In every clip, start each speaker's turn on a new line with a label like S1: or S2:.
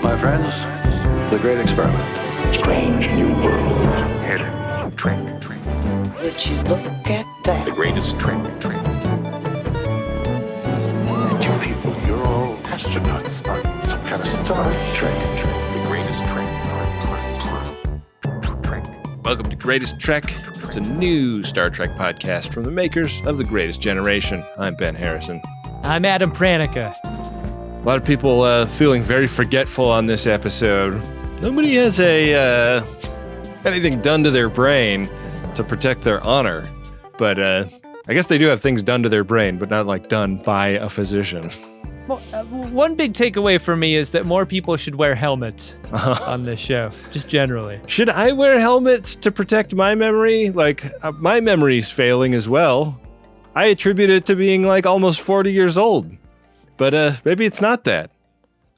S1: My friends, the great experiment.
S2: Strange new world.
S3: Hidden trick.
S4: Would you look at that?
S3: The greatest trick.
S1: And you people, you're all astronauts on some kind of Star Trek.
S3: The greatest trick.
S5: Welcome to Greatest Trek. It's a new Star Trek podcast from the makers of The Greatest Generation. I'm Ben Harrison.
S6: I'm Adam Pranica.
S5: A lot of people feeling very forgetful on this episode. Nobody has anything done to their brain to protect their honor. But I guess they do have things done to their brain, but not like done by a physician.
S6: Well, one big takeaway for me is that more people should wear helmets on this show, just generally.
S5: Should I wear helmets to protect my memory? Like, my memory's failing as well. I attribute it to being like almost 40 years old. But maybe it's not that.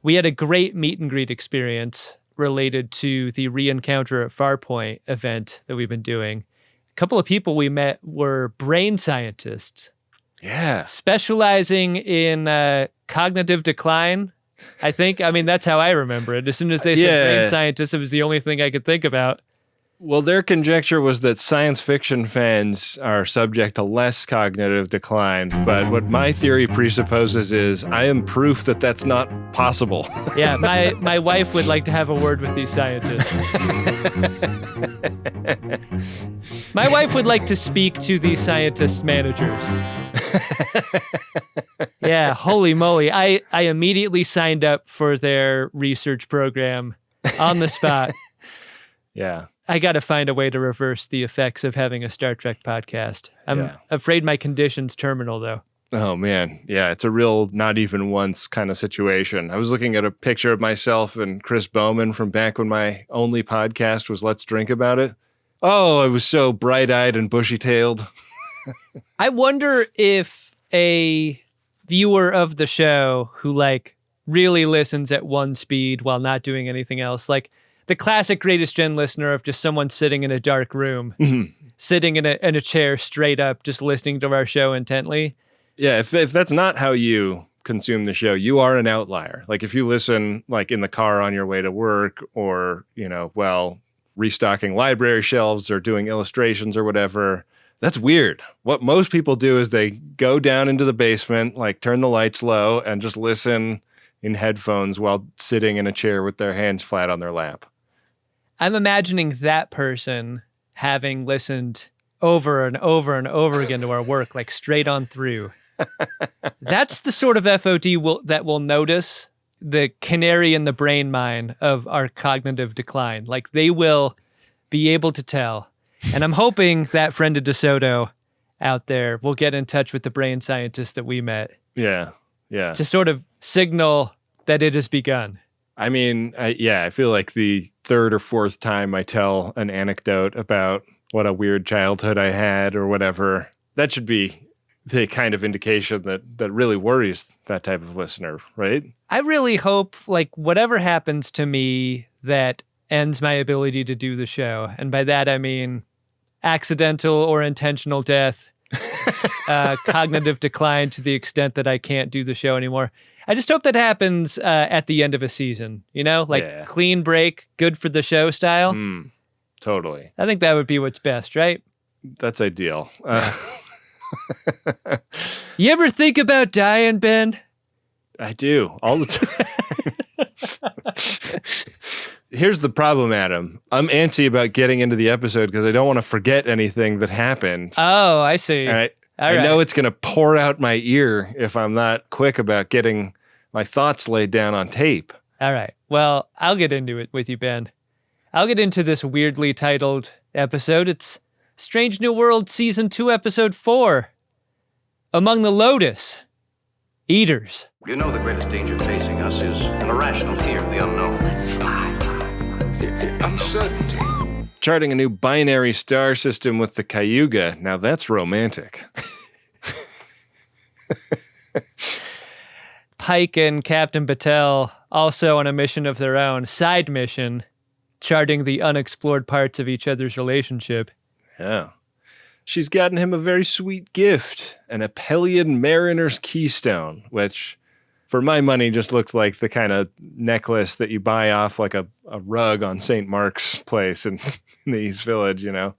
S6: We had a great meet and greet experience related to the Re-Encounter at Farpoint event that we've been doing. A couple of people we met were brain scientists.
S5: Yeah.
S6: Specializing in cognitive decline, I think. I mean, that's how I remember it. As soon as they said brain scientists, it was the only thing I could think about.
S5: Well, their conjecture was that science fiction fans are subject to less cognitive decline, but what my theory presupposes is I am proof that that's not possible.
S6: Yeah, my wife would like to have a word with these scientists. My wife would like to speak to these scientists' managers. Yeah, holy moly. I immediately signed up for their research program on the spot.
S5: Yeah.
S6: I got to find a way to reverse the effects of having a Star Trek podcast. I'm afraid my condition's terminal, though.
S5: Oh, man. Yeah, it's a real not even once kind of situation. I was looking at a picture of myself and Chris Bowman from back when my only podcast was Let's Drink About It. Oh, I was so bright-eyed and bushy-tailed.
S6: I wonder if a viewer of the show who, like, really listens at one speed while not doing anything else, like, the classic Greatest Gen listener of just someone sitting in a dark room, sitting in a chair straight up, just listening to our show intently.
S5: Yeah, if that's not how you consume the show, you are an outlier. Like if you listen like in the car on your way to work or, while restocking library shelves or doing illustrations or whatever, that's weird. What most people do is they go down into the basement, like turn the lights low and just listen in headphones while sitting in a chair with their hands flat on their lap.
S6: I'm imagining that person having listened over and over and over again to our work, like straight on through. That's the sort of FOD that will notice the canary in the brain mine of our cognitive decline. Like they will be able to tell. And I'm hoping that friend of DeSoto out there will get in touch with the brain scientist that we met.
S5: Yeah.
S6: To sort of signal that it has begun.
S5: I mean, I feel like the third or fourth time I tell an anecdote about what a weird childhood I had or whatever, that should be the kind of indication that really worries that type of listener, right?
S6: I really hope, like, whatever happens to me that ends my ability to do the show, and by that I mean accidental or intentional death, cognitive decline to the extent that I can't do the show anymore. I just hope that happens at the end of a season, clean break, good for the show style.
S5: Totally.
S6: I think that would be what's best, right?
S5: That's ideal.
S6: You ever think about dying, Ben?
S5: I do, all the time. Here's the problem, Adam. I'm antsy about getting into the episode because I don't want to forget anything that happened.
S6: Oh, I see.
S5: I know it's going to pour out my ear if I'm not quick about getting my thoughts laid down on tape.
S6: All right. Well, I'll get into it with you, Ben. I'll get into this weirdly titled episode. It's Strange New World Season 2, Episode 4. Among the Lotus Eaters.
S1: You know the greatest danger facing us is an irrational fear of the unknown.
S4: Let's fly.
S1: Uncertainty.
S5: Charting a new binary star system with the Cayuga. Now that's romantic.
S6: Pike and Captain Batel also on a mission of their own, side mission, charting the unexplored parts of each other's relationship.
S5: Yeah. She's gotten him a very sweet gift, an Apellian Mariner's Keystone, which, for my money, just looked like the kind of necklace that you buy off like a rug on St. Mark's Place in the East Village, you know?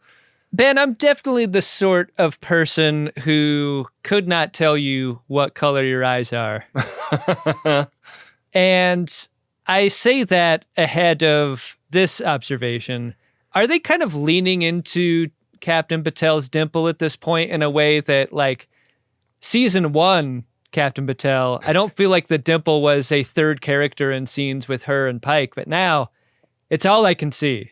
S6: Ben, I'm definitely the sort of person who could not tell you what color your eyes are. And I say that ahead of this observation. Are they kind of leaning into Captain Batel's dimple at this point in a way that, like, season 1, Captain Batel, I don't feel like the dimple was a third character in scenes with her and Pike, but now it's all I can see.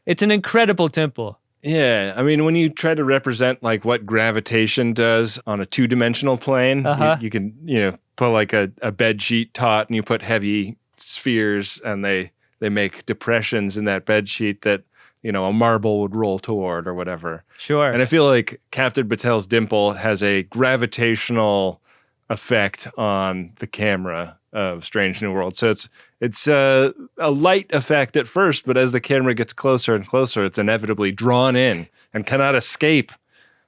S6: It's an incredible dimple.
S5: Yeah, I mean, when you try to represent like what gravitation does on a 2-dimensional plane, you can, put like a bed sheet taut and you put heavy spheres and they make depressions in that bed sheet that, a marble would roll toward or whatever.
S6: Sure.
S5: And I feel like Captain Batel's dimple has a gravitational effect on the camera of Strange New World. So it's a light effect at first, but as the camera gets closer and closer, it's inevitably drawn in and cannot escape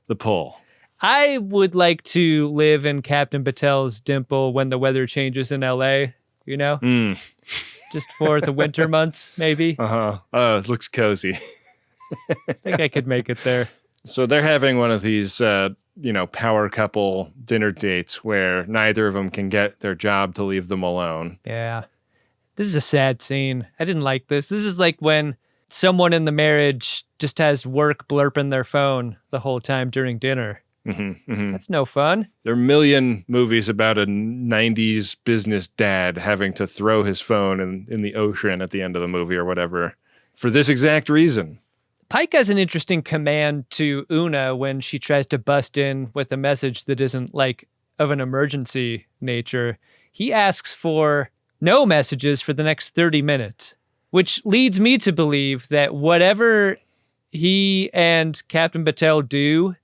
S5: the pull.
S6: I would like to live in Captain Batel's dimple when the weather changes in LA, just for the winter months, maybe.
S5: It looks cozy.
S6: I think I could make it there.
S5: So they're having one of these, power couple dinner dates where neither of them can get their job to leave them alone.
S6: Yeah. This is a sad scene. I didn't like this. This is like when someone in the marriage just has work blurping their phone the whole time during dinner. That's no fun.
S5: There are a million movies about a 90s business dad having to throw his phone in the ocean at the end of the movie or whatever for this exact reason.
S6: Pike has an interesting command to Una when she tries to bust in with a message that isn't like of an emergency nature. He asks for no messages for the next 30 minutes, which leads me to believe that whatever he and Captain Batel do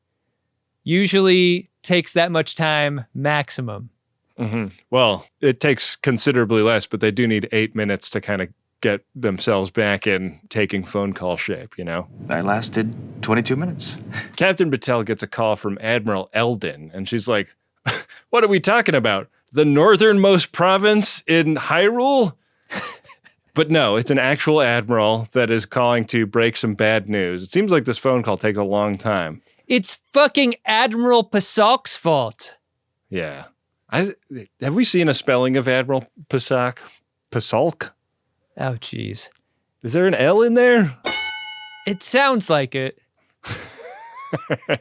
S6: usually takes that much time maximum.
S5: Well, it takes considerably less, but they do need 8 minutes to kind of get themselves back in taking phone call shape,
S3: I lasted 22 minutes.
S5: Captain Batel gets a call from Admiral Eldon, and she's like, what are we talking about? The northernmost province in Hyrule? But no, it's an actual admiral that is calling to break some bad news. It seems like this phone call takes a long time.
S6: It's fucking Admiral Pasalk's fault.
S5: Yeah. Have we seen a spelling of Admiral Pasalk? Pasalk?
S6: Oh, jeez.
S5: Is there an L in there?
S6: It sounds like it.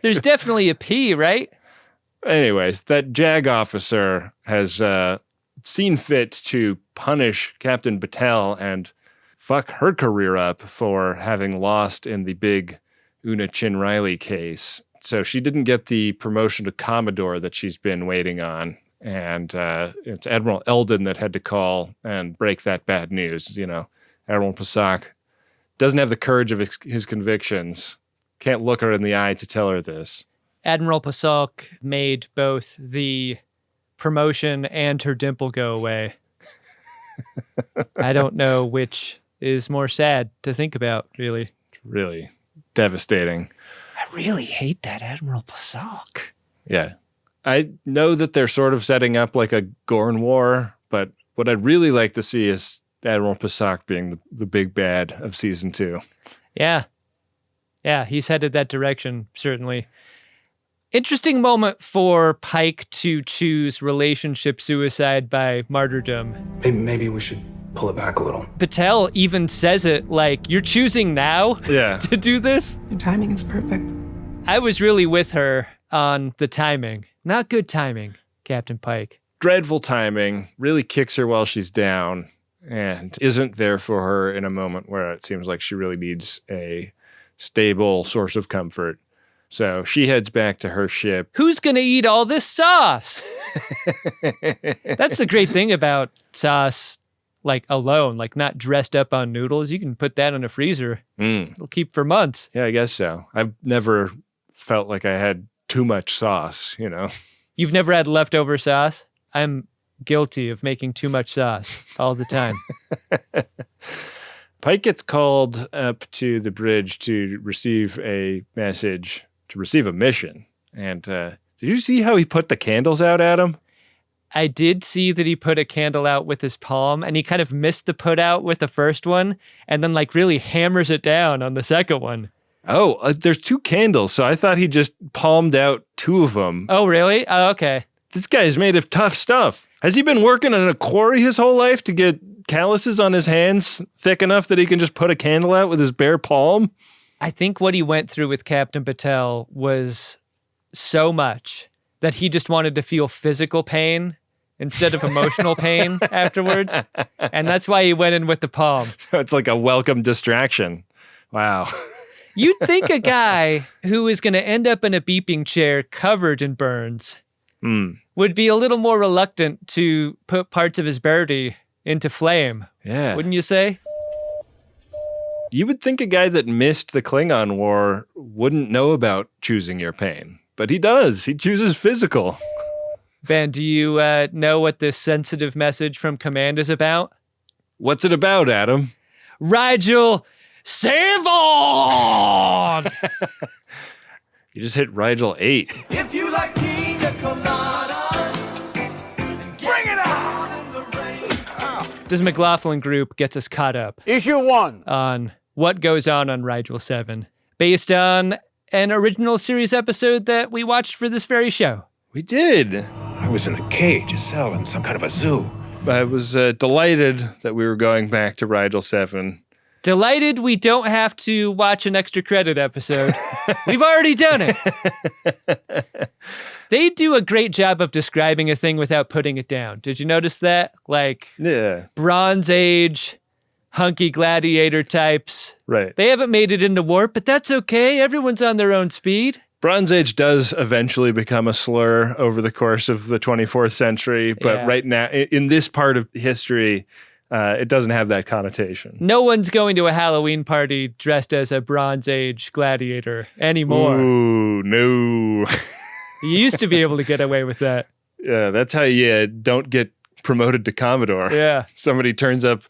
S6: There's definitely a P, right?
S5: Anyways, that JAG officer has seen fit to punish Captain Batel and fuck her career up for having lost in the big Una Chin Riley case. So she didn't get the promotion to Commodore that she's been waiting on. And it's Admiral Eldon that had to call and break that bad news. Admiral Pasak doesn't have the courage of his convictions. Can't look her in the eye to tell her this.
S6: Admiral Pasalk made both the promotion and her dimple go away. I don't know which is more sad to think about, really.
S5: It's really devastating.
S6: I really hate that Admiral Pasalk.
S5: Yeah. I know that they're sort of setting up like a Gorn war, but what I'd really like to see is Admiral Pasak being the big bad of season 2.
S6: Yeah. Yeah, he's headed that direction, certainly. Interesting moment for Pike to choose relationship suicide by martyrdom.
S2: Maybe we should pull it back a little.
S6: Batel even says it like, you're choosing now to do this?
S2: Your timing is perfect.
S6: I was really with her on the timing. Not good timing, Captain Pike.
S5: Dreadful timing, really kicks her while she's down and isn't there for her in a moment where it seems like she really needs a stable source of comfort. So she heads back to her ship.
S6: Who's going to eat all this sauce? That's the great thing about sauce, like alone, like not dressed up on noodles. You can put that in a freezer. It'll keep for months.
S5: Yeah, I guess so. I've never felt like I had too much sauce,
S6: You've never had leftover sauce? I'm guilty of making too much sauce all the time.
S5: Pike gets called up to the bridge to receive a message, to receive a mission. And did you see how he put the candles out at him?
S6: I did see that he put a candle out with his palm, and he kind of missed the put out with the first one, and then like really hammers it down on the second one.
S5: Oh, there's 2 candles, so I thought he just palmed out 2 of them.
S6: Oh, really? Oh, okay.
S5: This guy's made of tough stuff. Has he been working in a quarry his whole life to get calluses on his hands thick enough that he can just put a candle out with his bare palm?
S6: I think what he went through with Captain Batel was so much that he just wanted to feel physical pain instead of emotional pain afterwards. And that's why he went in with the palm.
S5: It's like a welcome distraction. Wow.
S6: You'd think a guy who is going to end up in a beeping chair covered in burns would be a little more reluctant to put parts of his birdie into flame.
S5: Yeah.
S6: Wouldn't you say?
S5: You would think a guy that missed the Klingon War wouldn't know about choosing your pain, but he does. He chooses physical.
S6: Ben, do you know what this sensitive message from Command is about?
S5: What's it about, Adam?
S6: Rigel VII!
S5: You just hit Rigel 8.
S7: If you like pina coladas, bring it on in the rain.
S6: This McLaughlin group gets us caught up
S7: Issue 1.
S6: on what goes on Rigel VII, based on an original series episode that we watched for this very show.
S5: We did.
S1: I was in a cage, a cell, in some kind of a zoo.
S5: I was delighted that we were going back to Rigel 7.
S6: Delighted we don't have to watch an extra credit episode. We've already done it. They do a great job of describing a thing without putting it down. Did you notice that? Like,
S5: Yeah,
S6: Bronze Age, hunky gladiator types.
S5: right.
S6: They haven't made it into warp, but that's okay. Everyone's on their own speed.
S5: Bronze Age does eventually become a slur over the course of the 24th century, but
S6: Yeah.
S5: right now, in this part of history, it doesn't have that connotation.
S6: No one's going to a Halloween party dressed as a Bronze Age gladiator anymore.
S5: Ooh, no.
S6: You used to be able to get away with that.
S5: Yeah, that's how you don't get promoted to Commodore.
S6: Yeah.
S5: Somebody turns up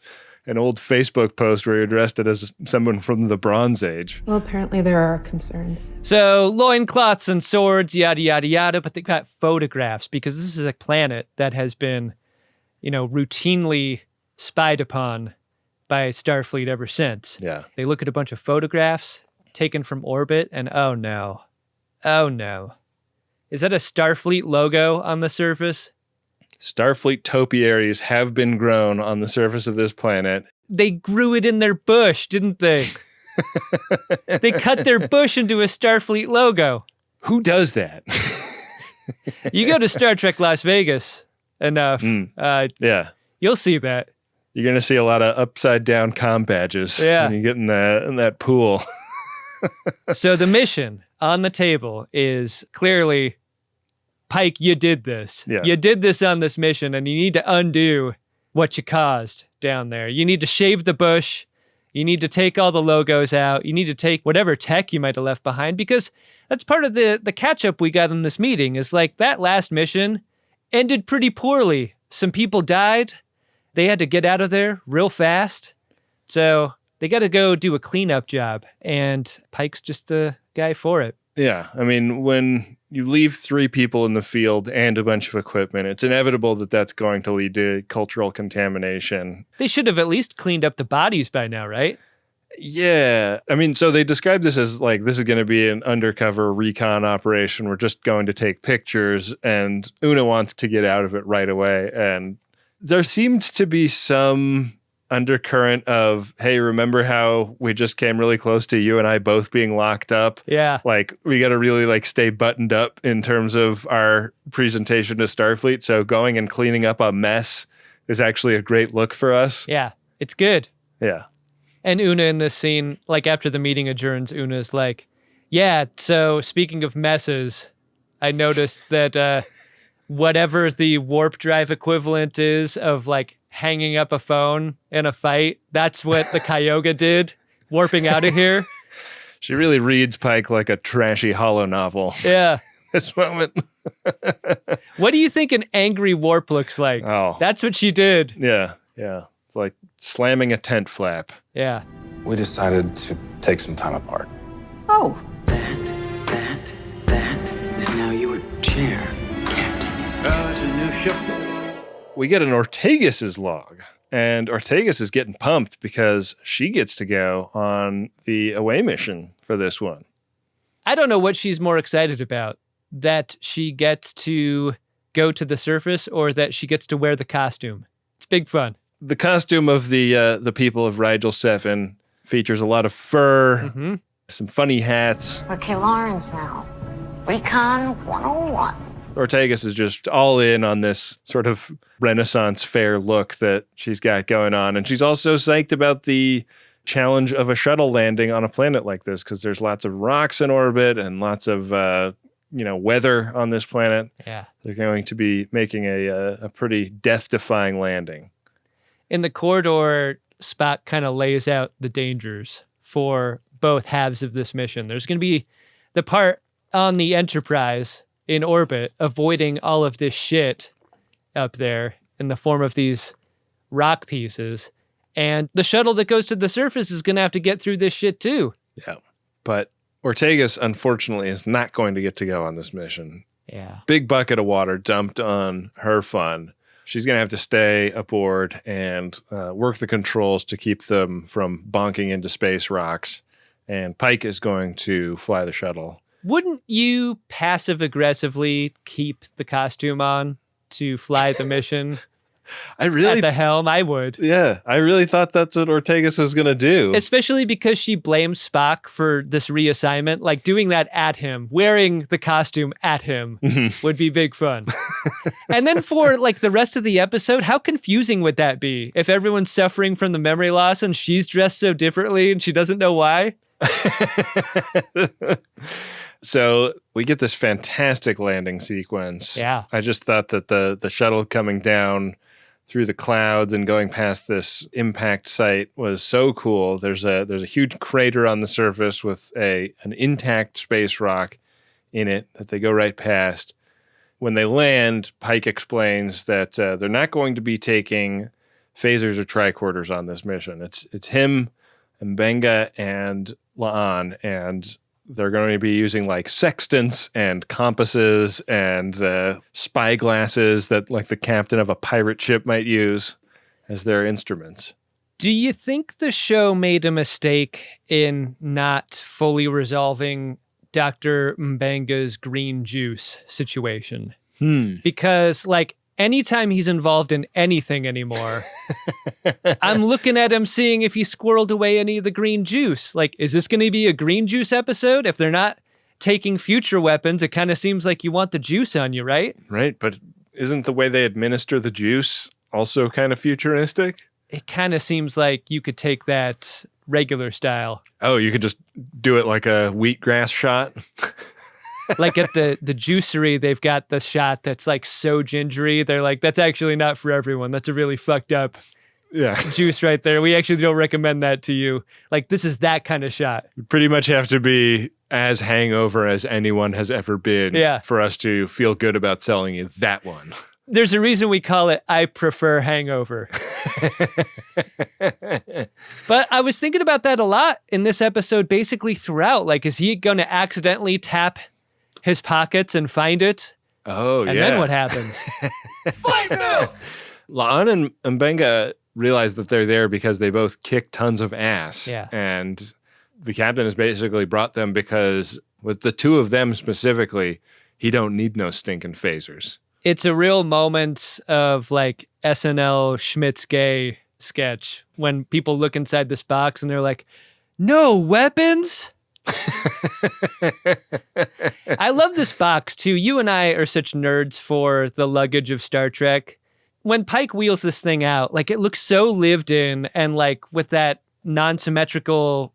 S5: an old Facebook post where you're dressed as someone from the Bronze Age.
S2: Well, apparently there are concerns.
S6: So loincloths and swords, yada, yada, yada, but they've got photographs because this is a planet that has been, routinely spied upon by Starfleet ever since.
S5: Yeah.
S6: They look at a bunch of photographs taken from orbit and oh no. Is that a Starfleet logo on the surface?
S5: Starfleet topiaries have been grown on the surface of this planet.
S6: They grew it in their bush, didn't they? They cut their bush into a Starfleet logo.
S5: Who does that?
S6: You go to Star Trek Las Vegas enough,
S5: Yeah.
S6: you'll see that.
S5: You're going to see a lot of upside down comm badges
S6: Yeah.
S5: when you get in that pool.
S6: So the mission on the table is clearly, Pike, you did this.
S5: Yeah.
S6: You did this on this mission, and you need to undo what you caused down there. You need to shave the bush. You need to take all the logos out. You need to take whatever tech you might have left behind, because that's part of the catch-up we got in this meeting is like that last mission ended pretty poorly. Some people died. They had to get out of there real fast. So they got to go do a cleanup job, and Pike's just the guy for it.
S5: Yeah. I mean, when you leave 3 people in the field and a bunch of equipment, it's inevitable that that's going to lead to cultural contamination.
S6: They should have at least cleaned up the bodies by now, right?
S5: Yeah. I mean, so they describe this as like, this is going to be an undercover recon operation. We're just going to take pictures, and Una wants to get out of it right away. And there seemed to be some undercurrent of, hey, remember how we just came really close to you and I both being locked up?
S6: Yeah.
S5: Like, we got to really like stay buttoned up in terms of our presentation to Starfleet. So going and cleaning up a mess is actually a great look for us.
S6: Yeah. It's good.
S5: Yeah.
S6: And Una in this scene, like after the meeting adjourns, Una's like, yeah, so speaking of messes, I noticed that whatever the warp drive equivalent is of like hanging up a phone in a fight, that's what the Kyoga did, warping out of here.
S5: She really reads Pike like a trashy hollow novel.
S6: Yeah.
S5: This moment.
S6: What do you think an angry warp looks like?
S5: Oh.
S6: That's what she did.
S5: Yeah. It's like slamming a tent flap.
S6: Yeah.
S2: We decided to take some time apart.
S4: Oh,
S8: That is now your chair, Captain.
S7: It's a new ship.
S5: we get an Ortegas's log. And Ortegas is getting pumped because she gets to go on the away mission for this one.
S6: I don't know what she's more excited about, that she gets to go to the surface or that she gets to wear the costume. It's big fun.
S5: The costume of the people of Rigel VII features a lot of fur, some funny hats.
S4: Okay, Lawrence now. Recon 101.
S5: Ortegas is just all in on this sort of Renaissance fair look that she's got going on. And she's also psyched about the challenge of a shuttle landing on a planet like this because there's lots of rocks in orbit and lots of, weather on this planet.
S6: Yeah.
S5: They're going to be making a pretty death-defying landing.
S6: In the corridor, Spock kind of lays out the dangers for both halves of this mission. There's going to be the part on the Enterprise in orbit, avoiding all of this shit up there in the form of these rock pieces. And the shuttle that goes to the surface is going to have to get through this shit too.
S5: Yeah. But Ortegas, unfortunately, is not going to get to go on this mission.
S6: Yeah.
S5: Big bucket of water dumped on her fun. She's going to have to stay aboard and work the controls to keep them from bonking into space rocks. And Pike is going to fly the shuttle.
S6: Wouldn't you passive-aggressively keep the costume on to fly the mission
S5: I really,
S6: at the helm? I would.
S5: Yeah, I really thought that's what Ortegas was going to do.
S6: Especially because she blames Spock for this reassignment. Like, doing that at him, wearing the costume at him would be big fun. And then for, like, the rest of the episode, how confusing would that be if everyone's suffering from the memory loss and she's dressed so differently and she doesn't know why?
S5: So we get this fantastic landing sequence.
S6: Yeah.
S5: I just thought that the shuttle coming down through the clouds and going past this impact site was so cool. There's a huge crater on the surface with an intact space rock in it that they go right past. When they land, Pike explains that they're not going to be taking phasers or tricorders on this mission. It's him, Mbenga, and La'an, and they're going to be using like sextants and compasses and spy glasses that like the captain of a pirate ship might use as their instruments.
S6: Do you think the show made a mistake in not fully resolving Dr. Mbenga's green juice situation? Because like anytime he's involved in anything anymore, I'm looking at him seeing if he squirreled away any of the green juice. Like, is this going to be a green juice episode? If they're not taking future weapons, it kind of seems like you want the juice on you, right?
S5: Right, but isn't the way they administer the juice also kind of futuristic?
S6: It kind of seems like you could take that regular style.
S5: Oh, you could just do it like a wheatgrass shot?
S6: Like at the juicery, they've got the shot that's like so gingery. They're like, that's actually not for everyone. That's a really fucked up juice right there. We actually don't recommend that to you. Like, this is that kind of shot.
S5: You pretty much have to be as hangover as anyone has ever been for us to feel good about selling you that one.
S6: There's a reason we call it I Prefer Hangover. But I was thinking about that a lot in this episode, basically throughout. Like, is he going to accidentally tap his pockets and find it?
S5: Oh,
S6: and then what happens?
S7: Fight them!
S5: La'an and Mbenga realize that they're there because they both kick tons of ass.
S6: Yeah.
S5: And the captain has basically brought them because with the two of them specifically, he don't need no stinking phasers.
S6: It's a real moment of like SNL Schmidt's gay sketch when people look inside this box and they're like, no weapons? I love this box too. You and I are such nerds for the luggage of Star Trek. When Pike wheels this thing out, like it looks so lived in and like with that non-symmetrical,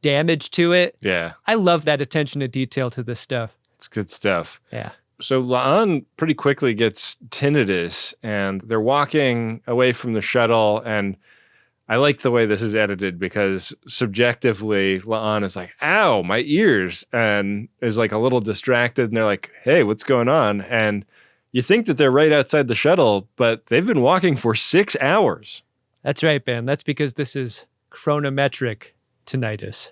S6: damage to it.
S5: Yeah.
S6: I love that attention to detail to this stuff.
S5: It's good stuff.
S6: Yeah.
S5: So La'an pretty quickly gets tinnitus and they're walking away from the shuttle, and I like the way this is edited because subjectively La'an is like, ow, my ears, and is like a little distracted, and they're like, hey, what's going on? And you think that they're right outside the shuttle, but they've been walking for 6 hours.
S6: That's right, Ben. That's because this is chronometric tinnitus.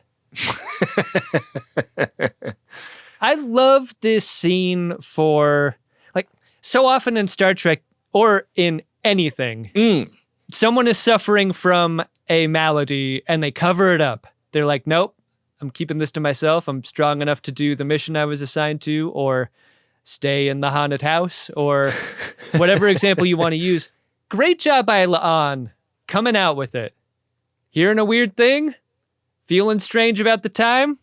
S6: I love this scene for, like, so often in Star Trek or in anything. Someone is suffering from a malady and they cover it up. They're like, nope, I'm keeping this to myself. I'm strong enough to do the mission I was assigned to, or stay in the haunted house, or whatever example you want to use. Great job by La'an coming out with it. Hearing a weird thing? Feeling strange about the time?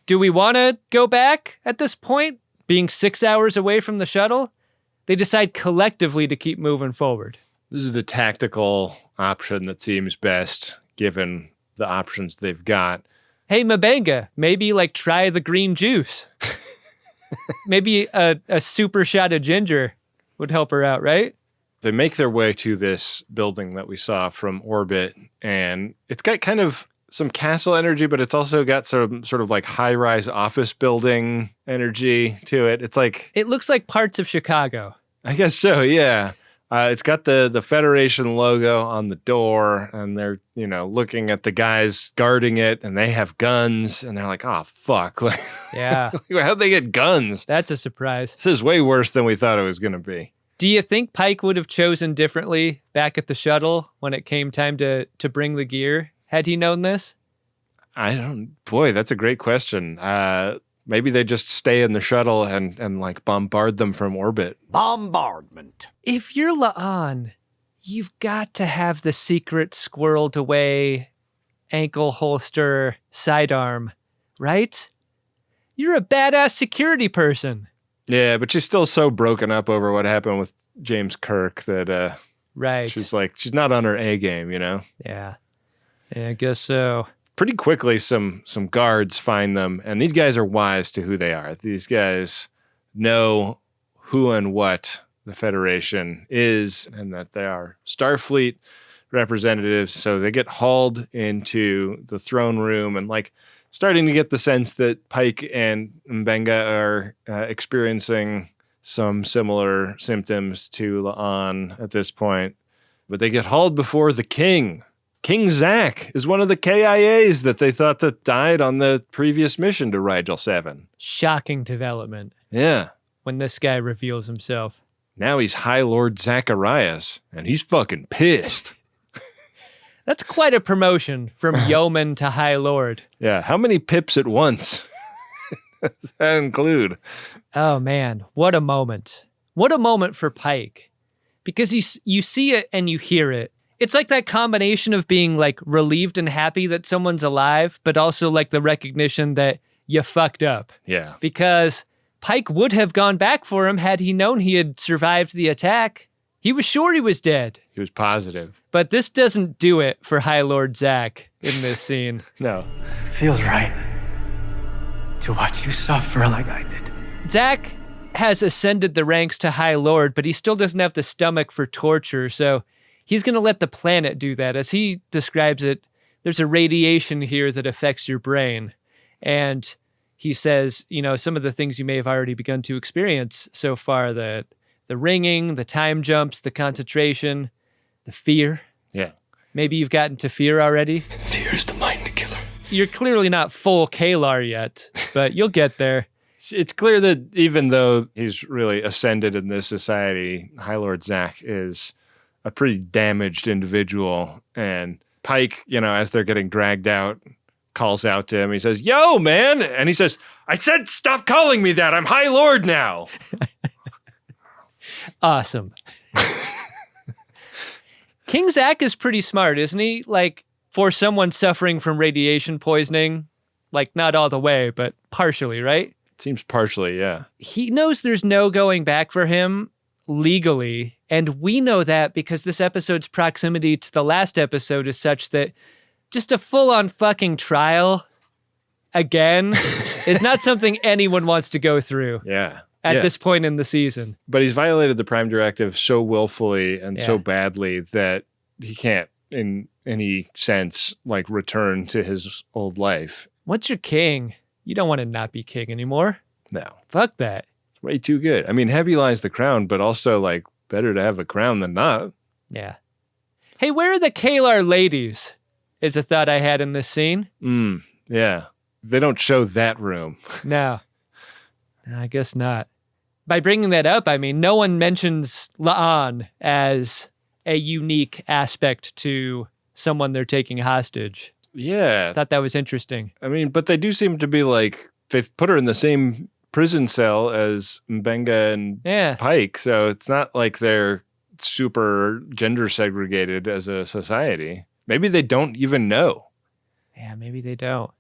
S6: Do we want to go back at this point? Being 6 hours away from the shuttle? They decide collectively to keep moving forward.
S5: This is the tactical option that seems best given the options they've got.
S6: Hey, Mabenga, maybe like try the green juice. Maybe a super shot of ginger would help her out, right?
S5: They make their way to this building that we saw from orbit, and it's got kind of some castle energy, but it's also got some sort of like high-rise office building energy to it. It's like...
S6: It looks like parts of Chicago.
S5: I guess so, yeah. It's got the Federation logo on the door, and they're, looking at the guys guarding it, and they have guns, and they're like, oh, fuck.
S6: Yeah.
S5: How'd they get guns?
S6: That's a surprise.
S5: This is way worse than we thought it was going to be.
S6: Do you think Pike would have chosen differently back at the shuttle when it came time to bring the gear? Had he known this?
S5: Boy, that's a great question. Maybe they just stay in the shuttle and like bombard them from orbit.
S7: Bombardment.
S6: If you're La'an, you've got to have the secret squirreled away ankle holster sidearm, right? You're a badass security person.
S5: Yeah, but she's still so broken up over what happened with James Kirk that
S6: right.
S5: She's not on her A game,
S6: Yeah, I guess so.
S5: Pretty quickly, some guards find them, and these guys are wise to who they are. These guys know who and what the Federation is, and that they are Starfleet representatives. So they get hauled into the throne room, and starting to get the sense that Pike and Mbenga are experiencing some similar symptoms to La'an at this point. But they get hauled before the king. King Zach is one of the KIAs that they thought that died on the previous mission to Rigel VII.
S6: Shocking development.
S5: Yeah.
S6: When this guy reveals himself.
S5: Now he's High Lord Zacharias, and he's fucking pissed.
S6: That's quite a promotion from yeoman to High Lord.
S5: Yeah, how many pips at once does that include?
S6: Oh, man, what a moment. What a moment for Pike. Because you see it and you hear it. It's like that combination of being relieved and happy that someone's alive, but also the recognition that you fucked up.
S5: Yeah.
S6: Because Pike would have gone back for him had he known he had survived the attack. He was sure he was dead.
S5: He was positive.
S6: But this doesn't do it for High Lord Zach in this scene.
S5: No.
S8: Feels right to watch you suffer like I did.
S6: Zach has ascended the ranks to High Lord, but he still doesn't have the stomach for torture, so he's going to let the planet do that. As he describes it, there's a radiation here that affects your brain. And he says, some of the things you may have already begun to experience so far, the ringing, the time jumps, the concentration, the fear.
S5: Yeah.
S6: Maybe you've gotten to fear already.
S8: Fear is the mind killer.
S6: You're clearly not full Kalar yet, but you'll get there.
S5: It's clear that even though he's really ascended in this society, High Lord Zach is a pretty damaged individual. And Pike, as they're getting dragged out, calls out to him. He says, "Yo, man." And he says, "I said stop calling me that. I'm High Lord now."
S6: Awesome. King Zach is pretty smart, isn't he? For someone suffering from radiation poisoning, not all the way, but partially, right?
S5: Seems partially, yeah.
S6: He knows there's no going back for him legally, and we know that because this episode's proximity to the last episode is such that just a full-on fucking trial again is not something anyone wants to go through.
S5: Yeah.
S6: At this point in the season.
S5: But he's violated the Prime Directive so willfully and so badly that he can't, in any sense, return to his old life.
S6: Once you're king, you don't want to not be king anymore.
S5: No.
S6: Fuck that.
S5: It's way too good. I mean, heavy lies the crown, but also, better to have a crown than not.
S6: Yeah. Hey, where are the Kalar ladies? Is a thought I had in this scene.
S5: Yeah. They don't show that room.
S6: No. I guess not. By bringing that up, I mean, no one mentions La'an as a unique aspect to someone they're taking hostage.
S5: Yeah.
S6: I thought that was interesting.
S5: I mean, but they do seem to be like, they've put her in the same prison cell as Mbenga and Pike, so it's not like they're super gender segregated as a society. Maybe they don't even know.
S6: Yeah, maybe they don't.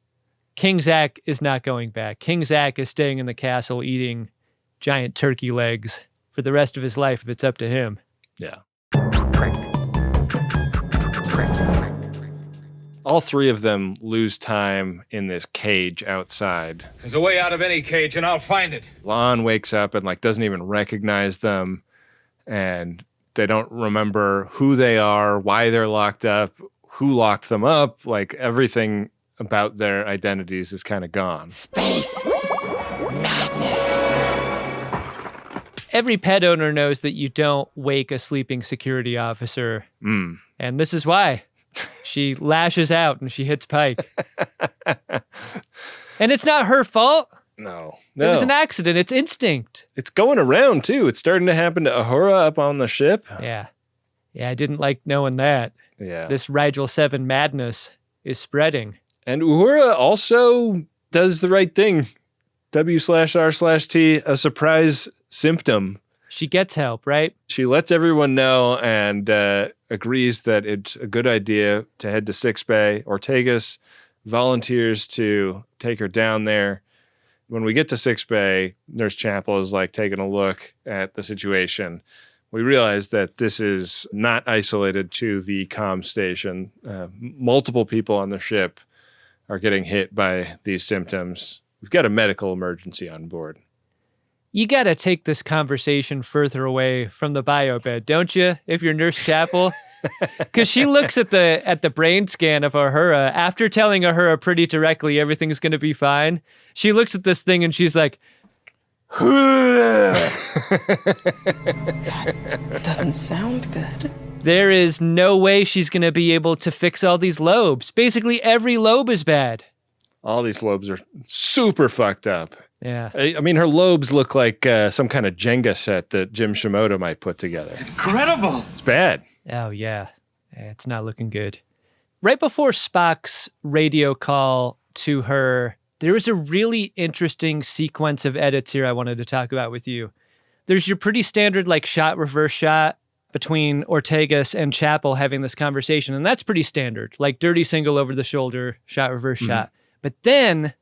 S6: King Zach is not going back. King Zach is staying in the castle eating giant turkey legs for the rest of his life if it's up to him.
S5: Yeah. All three of them lose time in this cage outside.
S9: There's a way out of any cage, and I'll find it.
S5: Lon wakes up and like doesn't even recognize them, and they don't remember who they are, why they're locked up, who locked them up. Like everything about their identities is kind of gone.
S4: Space madness.
S6: Every pet owner knows that you don't wake a sleeping security officer. And this is why. She lashes out and she hits Pike. And it's not her fault.
S5: No.
S6: It was an accident. It's instinct.
S5: It's going around, too. It's starting to happen to Uhura up on the ship.
S6: Yeah. Yeah, I didn't like knowing that.
S5: Yeah.
S6: This Rigel VII madness is spreading.
S5: And Uhura also does the right thing. W/R/T, a surprise symptom.
S6: She gets help, right?
S5: She lets everyone know and agrees that it's a good idea to head to Six Bay. Ortegas volunteers to take her down there. When we get to Six Bay, Nurse Chapel is like taking a look at the situation. We realize that this is not isolated to the comm station. Multiple people on the ship are getting hit by these symptoms. We've got a medical emergency on board.
S6: You got to take this conversation further away from the bio bed, don't you? If you're Nurse Chapel, because she looks at the brain scan of Uhura after telling Uhura pretty directly everything's going to be fine. She looks at this thing and she's like,
S10: That doesn't sound good.
S6: There is no way she's going to be able to fix all these lobes. Basically, every lobe is bad.
S5: All these lobes are super fucked up.
S6: Yeah.
S5: I mean, her lobes look like some kind of Jenga set that Jim Shimoda might put together.
S9: Incredible.
S5: It's bad.
S6: Oh, yeah. It's not looking good. Right before Spock's radio call to her, there was a really interesting sequence of edits here I wanted to talk about with you. There's your pretty standard like shot, reverse shot between Ortegas and Chapel having this conversation, and that's pretty standard, like dirty single over the shoulder, shot, reverse shot. But then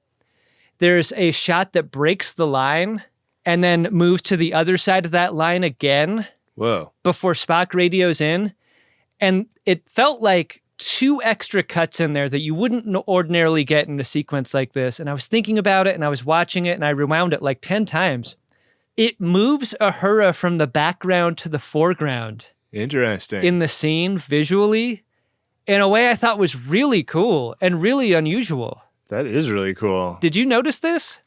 S6: there's a shot that breaks the line and then moves to the other side of that line again.
S5: Whoa.
S6: Before Spock radios in. And it felt like 2 extra cuts in there that you wouldn't ordinarily get in a sequence like this. And I was thinking about it and I was watching it and I rewound it like 10 times. It moves Uhura from the background to the foreground.
S5: Interesting.
S6: In the scene visually in a way I thought was really cool and really unusual.
S5: That is really cool.
S6: Did you notice this?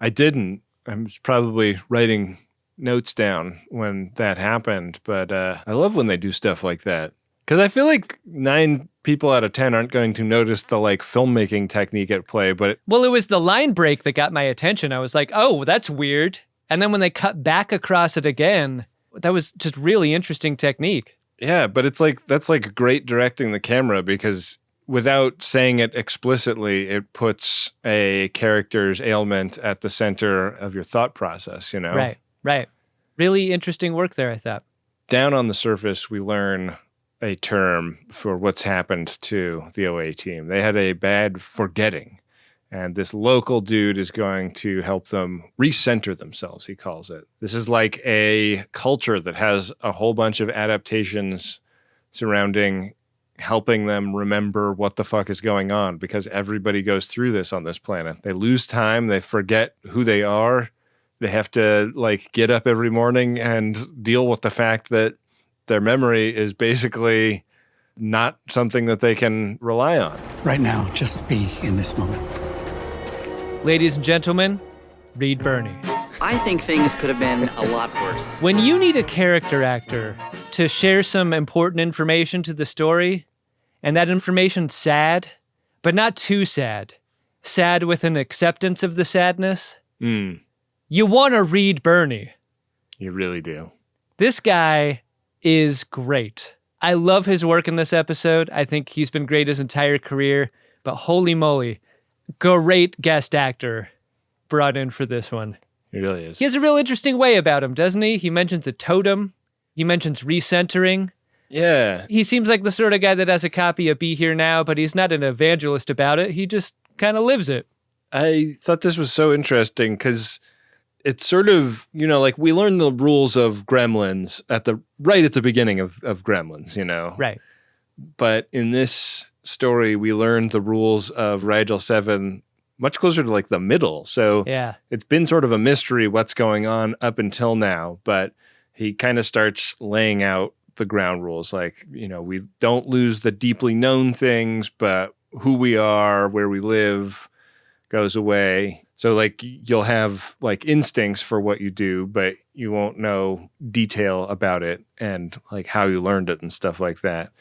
S5: I didn't. I was probably writing notes down when that happened, but I love when they do stuff like that. Because I feel like 9 people out of 10 aren't going to notice the like filmmaking technique at play, but...
S6: Well, it was the line break that got my attention. I was like, oh, that's weird. And then when they cut back across it again, that was just really interesting technique.
S5: Yeah, but it's like, that's like great directing the camera because without saying it explicitly, it puts a character's ailment at the center of your thought process, you know?
S6: Right. Really interesting work there, I thought.
S5: Down on the surface, we learn a term for what's happened to the OA team. They had a bad forgetting, and this local dude is going to help them recenter themselves, he calls it. This is like a culture that has a whole bunch of adaptations surrounding helping them remember what the fuck is going on, because everybody goes through this on this planet. They lose time, they forget who they are, they have to like get up every morning and deal with the fact that their memory is basically not something that they can rely on.
S10: Right now, just be in this moment.
S6: Ladies and gentlemen, Reed Birney.
S11: I think things could have been a lot worse.
S6: When you need a character actor to share some important information to the story, and that information's sad, but not too sad, sad with an acceptance of the sadness, you want to Reed Birney.
S5: You really do.
S6: This guy is great. I love his work in this episode. I think he's been great his entire career, but holy moly, great guest actor brought in for this one.
S5: He really is.
S6: He has a real interesting way about him, doesn't he? He mentions a totem. He mentions recentering.
S5: Yeah.
S6: He seems like the sort of guy that has a copy of Be Here Now, but he's not an evangelist about it. He just kind of lives it.
S5: I thought this was so interesting because it's sort of, like we learn the rules of Gremlins right at the beginning of Gremlins,
S6: Right.
S5: But in this story, we learned the rules of Rigel VII much closer to like the middle. So
S6: yeah,
S5: it's been sort of a mystery what's going on up until now, but he kind of starts laying out the ground rules. Like, we don't lose the deeply known things, but who we are, where we live goes away. So like you'll have like instincts for what you do, but you won't know detail about it and like how you learned it and stuff like that.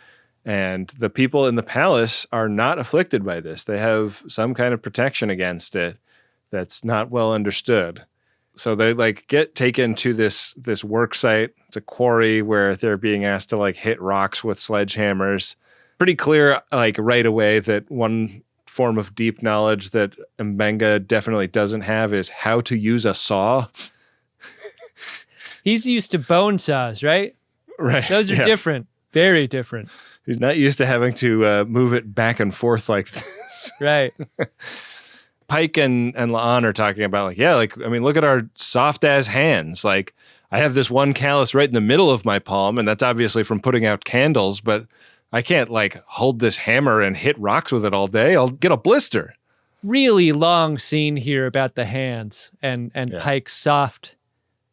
S5: And the people in the palace are not afflicted by this. They have some kind of protection against it that's not well understood. So they like get taken to this work site. It's a quarry where they're being asked to like hit rocks with sledgehammers. Pretty clear like right away that one form of deep knowledge that Mbenga definitely doesn't have is how to use a saw.
S6: He's used to bone saws, right?
S5: Right.
S6: Those are different. Very different.
S5: He's not used to having to move it back and forth like this.
S6: Right.
S5: Pike and La'an are talking about look at our soft ass hands. Like I have this one callus right in the middle of my palm, and that's obviously from putting out candles, but I can't like hold this hammer and hit rocks with it all day. I'll get a blister.
S6: Really long scene here about the hands and Pike's soft,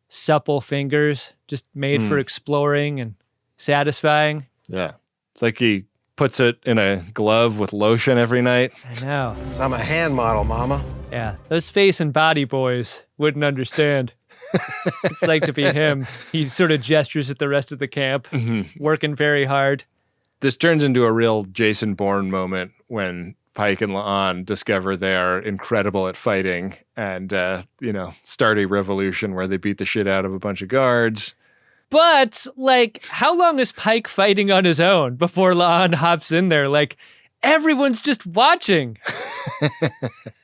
S6: supple fingers, just made for exploring and satisfying.
S5: Yeah. It's like he puts it in a glove with lotion every night.
S6: I know.
S12: 'Cause I'm a hand model, mama.
S6: Yeah. Those face and body boys wouldn't understand. It's like to be him. He sort of gestures at the rest of the camp, working very hard.
S5: This turns into a real Jason Bourne moment when Pike and La'an discover they are incredible at fighting and, start a revolution where they beat the shit out of a bunch of guards.
S6: But, like, how long is Pike fighting on his own before La'an hops in there? Like, everyone's just watching.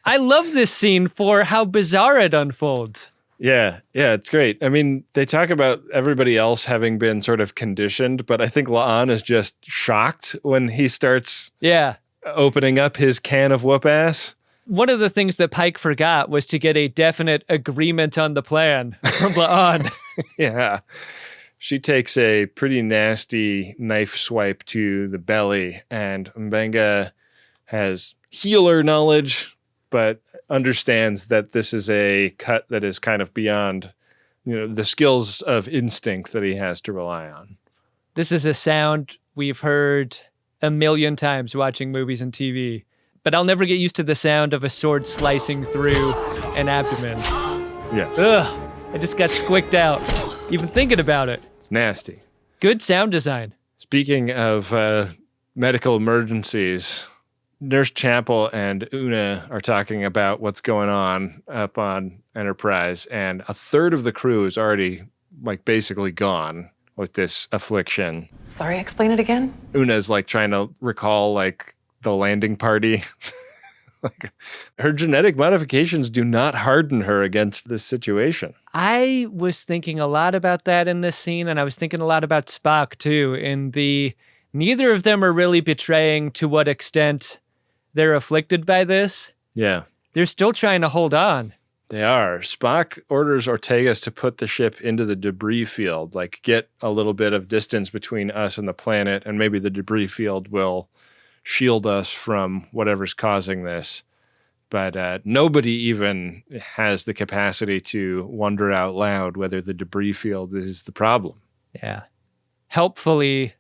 S6: I love this scene for how bizarre it unfolds.
S5: Yeah, it's great. I mean, they talk about everybody else having been sort of conditioned, but I think La'an is just shocked when he starts opening up his can of whoop ass.
S6: One of the things that Pike forgot was to get a definite agreement on the plan from La'an.
S5: Yeah. She takes a pretty nasty knife swipe to the belly, and Mbenga has healer knowledge, but understands that this is a cut that is kind of beyond, the skills of instinct that he has to rely on.
S6: This is a sound we've heard a million times watching movies and TV, but I'll never get used to the sound of a sword slicing through an abdomen.
S5: Yeah.
S6: Ugh, I just got squicked out, even thinking about it.
S5: It's nasty.
S6: Good sound design.
S5: Speaking of medical emergencies, Nurse Chapel and Una are talking about what's going on up on Enterprise, and a third of the crew is already basically gone with this affliction.
S13: Sorry, explain it again?
S5: Una's trying to recall the landing party. Her genetic modifications do not harden her against this situation.
S6: I was thinking a lot about that in this scene, and I was thinking a lot about Spock too, neither of them are really betraying to what extent they're afflicted by this.
S5: Yeah.
S6: They're still trying to hold on.
S5: They are. Spock orders Ortegas to put the ship into the debris field, get a little bit of distance between us and the planet, and maybe the debris field will shield us from whatever's causing this. But nobody even has the capacity to wonder out loud whether the debris field is the problem.
S6: Yeah. Helpfully,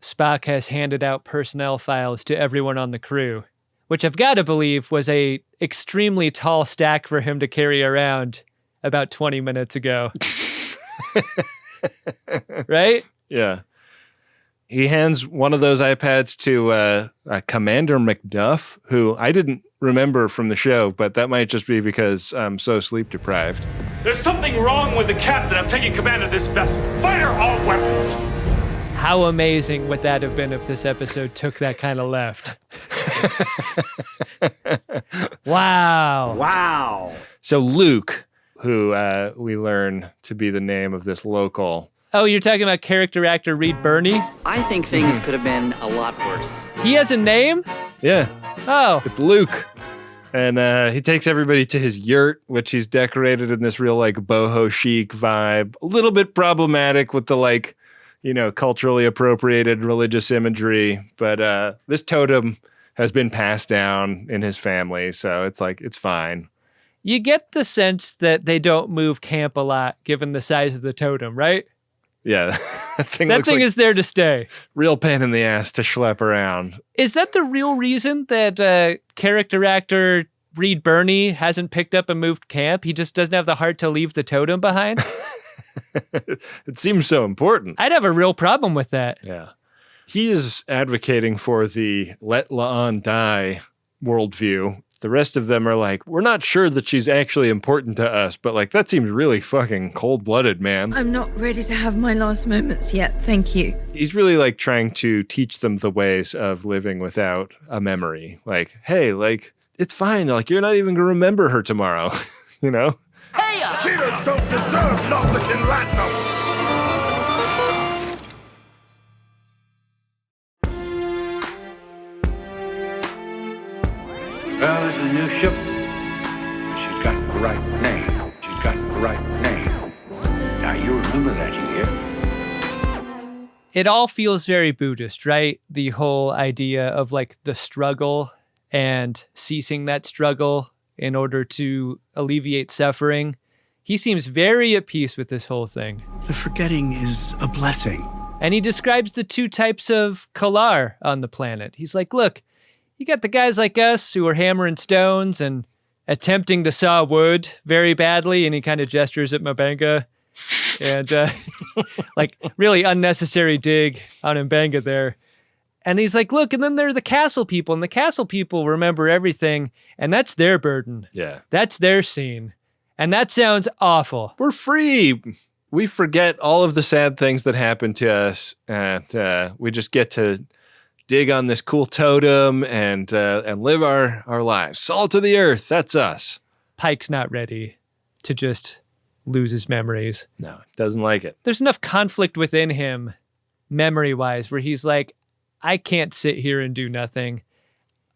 S6: Spock has handed out personnel files to everyone on the crew, which I've got to believe was a extremely tall stack for him to carry around about 20 minutes ago. Right?
S5: Yeah. He hands one of those iPads to Commander McDuff, who I didn't remember from the show, but that might just be because I'm so sleep deprived.
S9: There's something wrong with the captain. I'm taking command of this vessel. Fire all weapons.
S6: How amazing would that have been if this episode took that kind of left? Wow.
S3: Wow.
S5: So Luke, who we learn to be the name of this local.
S6: Oh, you're talking about character actor Reed Birney?
S11: I think things could have been a lot worse.
S6: He has a name?
S5: Yeah.
S6: Oh.
S5: It's Luke. And he takes everybody to his yurt, which he's decorated in this real like boho chic vibe. A little bit problematic with the like, you know, culturally appropriated religious imagery. But this totem has been passed down in his family. So it's like, it's fine.
S6: You get the sense that they don't move camp a lot given the size of the totem, right?
S5: Yeah. that thing
S6: like is there to stay.
S5: Real pain in the ass to schlep around.
S6: Is that the real reason that character actor Reed Birney hasn't picked up and moved camp? He just doesn't have the heart to leave the totem behind?
S5: It seems so important.
S6: I'd have a real problem with that.
S5: Yeah. He is advocating for the let La'an die worldview. The rest of them are like, we're not sure that she's actually important to us, but like, that seems really fucking cold-blooded, man.
S13: I'm not ready to have my last moments yet, thank you.
S5: He's really like trying to teach them the ways of living without a memory. Like, hey, like, it's fine. Like, you're not even gonna remember her tomorrow, you know?
S7: Hey! Cheaters don't deserve Nausicaa in Latinum!
S1: Well, it's a new ship. She's got the right name. She's got the right name. Now, you remember that, you hear?
S6: It all feels very Buddhist, right? The whole idea of like the struggle and ceasing that struggle in order to alleviate suffering. He seems very at peace with this whole thing.
S10: The forgetting is a blessing.
S6: And he describes the two types of Kalar on the planet. He's like, look, you got the guys like us who are hammering stones and attempting to saw wood very badly, and he kind of gestures at M'Benga. And like really unnecessary dig on M'Benga there. And he's like, look, and then there are the castle people, and the castle people remember everything, and that's their burden.
S5: Yeah.
S6: That's their scene. And that sounds awful.
S5: We're free. We forget all of the sad things that happened to us, and we just get to dig on this cool totem and live our lives. Salt of the earth, that's us.
S6: Pike's not ready to just lose his memories.
S5: No, doesn't like it.
S6: There's enough conflict within him, memory-wise, where he's like, I can't sit here and do nothing.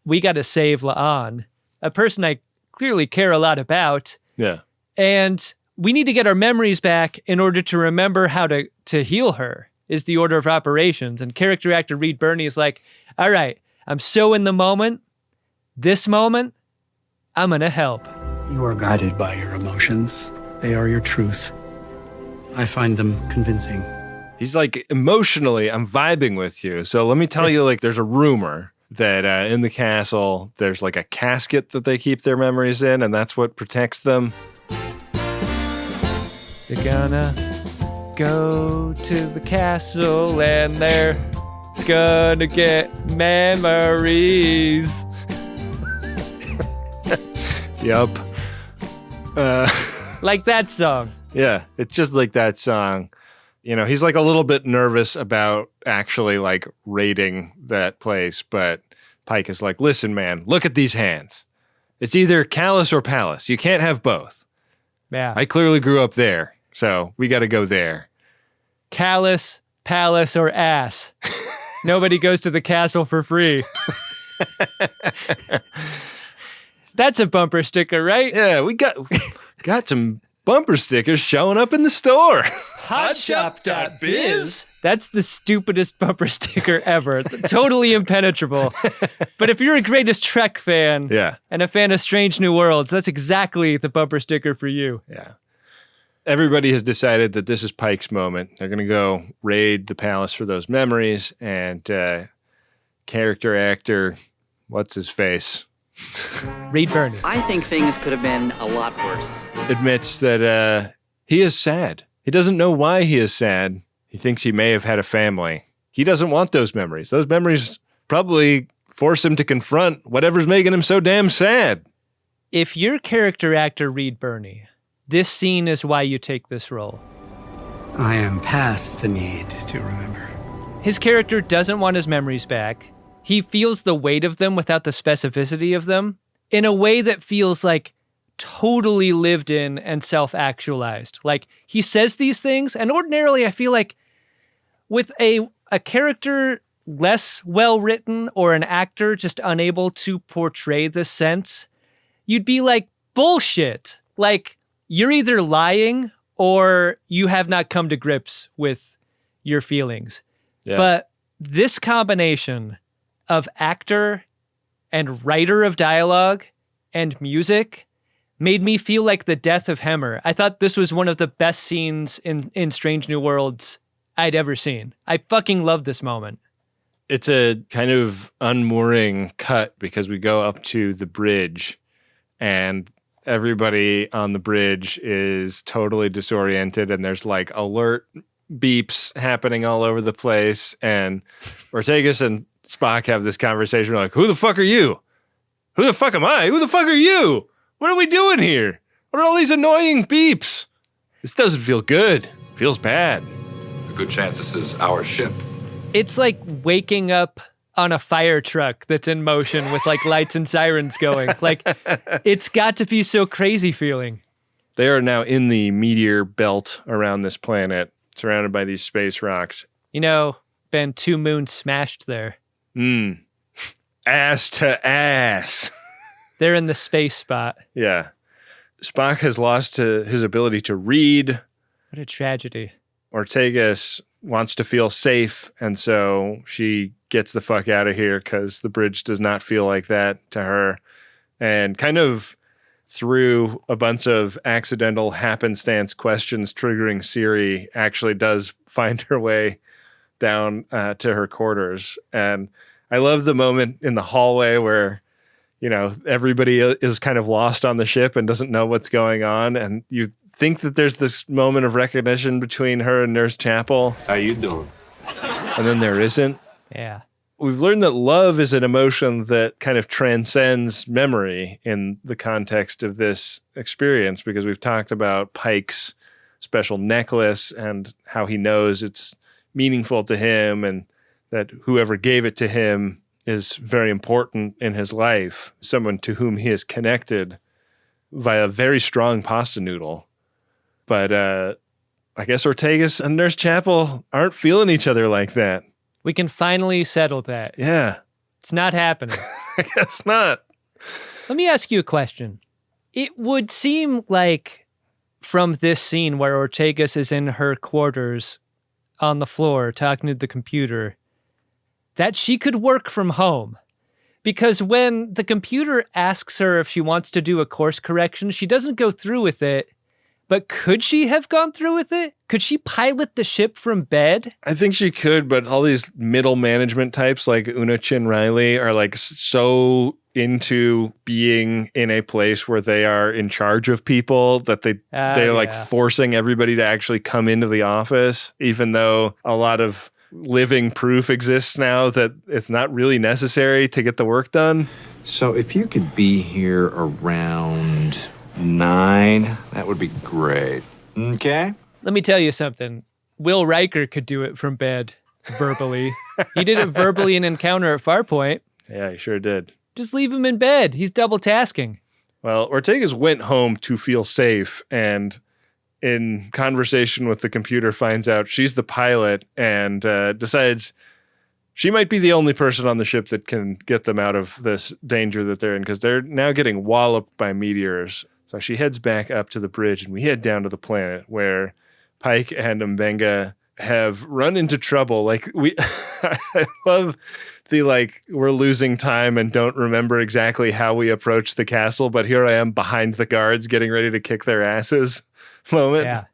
S6: We got to save La'an, a person I clearly care a lot about.
S5: Yeah.
S6: And we need to get our memories back in order to remember how to heal her, is the order of operations. And character actor Reed Birney is like, all right, I'm so in the moment. This moment, I'm going to help.
S10: You are guided by your emotions. They are your truth. I find them convincing.
S5: He's like, emotionally, I'm vibing with you. So let me tell you, like, there's a rumor that in the castle, there's like a casket that they keep their memories in, and that's what protects them.
S6: They're gonna go to the castle and they're gonna get memories.
S5: Yup.
S6: Like that song.
S5: Yeah, it's just like that song. You know, he's like a little bit nervous about actually like raiding that place, but Pike is like, listen, man, look at these hands. It's either callus or palace. You can't have both.
S6: Yeah.
S5: I clearly grew up there, so we got to go there.
S6: Callus, palace, or ass. Nobody goes to the castle for free. That's a bumper sticker, right?
S5: Yeah, we got some bumper stickers showing up in the store.
S7: Hotshop.biz.
S6: That's the stupidest bumper sticker ever. Totally impenetrable. But if you're a Greatest Trek fan and a fan of Strange New Worlds, that's exactly the bumper sticker for you.
S5: Yeah. Everybody has decided that this is Pike's moment. They're going to go raid the palace for those memories, and character actor, what's his face?
S6: Reed Birney.
S11: I think things could have been a lot worse.
S5: Admits that he is sad. He doesn't know why he is sad. He thinks he may have had a family. He doesn't want those memories. Those memories probably force him to confront whatever's making him so damn sad.
S6: If you're character actor Reed Birney, this scene is why you take this role.
S10: I am past the need to remember.
S6: His character doesn't want his memories back. He feels the weight of them without the specificity of them in a way that feels like totally lived in and self-actualized. Like, he says these things, and ordinarily I feel like with a character less well-written or an actor just unable to portray this sense, you'd be like, bullshit. Like, you're either lying or you have not come to grips with your feelings. Yeah. But this combination of actor and writer of dialogue and music made me feel like the death of Hemmer. I thought this was one of the best scenes in Strange New Worlds I'd ever seen. I fucking love this moment.
S5: It's a kind of unmooring cut because we go up to the bridge and everybody on the bridge is totally disoriented and there's like alert beeps happening all over the place. And Ortegas and Spock have this conversation. We're like, who the fuck are you? Who the fuck am I? Who the fuck are you? What are we doing here? What are all these annoying beeps? This doesn't feel good. It feels bad.
S2: A good chance this is our ship.
S6: It's like waking up on a fire truck that's in motion with like lights and sirens going. Like, it's got to be so crazy feeling.
S5: They are now in the meteor belt around this planet, surrounded by these space rocks.
S6: You know, been 2 moons smashed there.
S5: Ass to ass.
S6: They're in the space spot.
S5: Yeah. Spock has lost his ability to read.
S6: What a tragedy.
S5: Ortegas wants to feel safe, and so she gets the fuck out of here because the bridge does not feel like that to her. And kind of through a bunch of accidental happenstance questions triggering Siri, actually does find her way down to her quarters. And I love the moment in the hallway where, you know, everybody is kind of lost on the ship and doesn't know what's going on. And you think that there's this moment of recognition between her and Nurse Chapel.
S2: How you doing?
S5: And then there isn't.
S6: Yeah.
S5: We've learned that love is an emotion that kind of transcends memory in the context of this experience, because we've talked about Pike's special necklace and how he knows it's meaningful to him and that whoever gave it to him is very important in his life, someone to whom he is connected via a very strong pasta noodle. But I guess Ortegas and Nurse Chapel aren't feeling each other like that.
S6: We can finally settle that.
S5: Yeah.
S6: It's not happening.
S5: I guess not.
S6: Let me ask you a question. It would seem like from this scene where Ortegas is in her quarters on the floor talking to the computer, that she could work from home. Because when the computer asks her if she wants to do a course correction, she doesn't go through with it. But could she have gone through with it? Could she pilot the ship from bed?
S5: I think she could, but all these middle management types like Una Chin Riley are like so into being in a place where they are in charge of people that they're like forcing everybody to actually come into the office, even though a lot of living proof exists now that it's not really necessary to get the work done.
S2: So if you could be here around 9, that would be great. Okay?
S6: Let me tell you something. Will Riker could do it from bed, verbally. He did it verbally in Encounter at Farpoint.
S5: Yeah, he sure did.
S6: Just leave him in bed. He's double tasking.
S5: Well, Ortegas went home to feel safe, and in conversation with the computer finds out she's the pilot and decides she might be the only person on the ship that can get them out of this danger that they're in, because they're now getting walloped by meteors. So she heads back up to the bridge, and we head down to the planet where Pike and Mbenga have run into trouble. Like, I love the, like, we're losing time and don't remember exactly how we approached the castle, but here I am behind the guards getting ready to kick their asses moment.
S6: Yeah.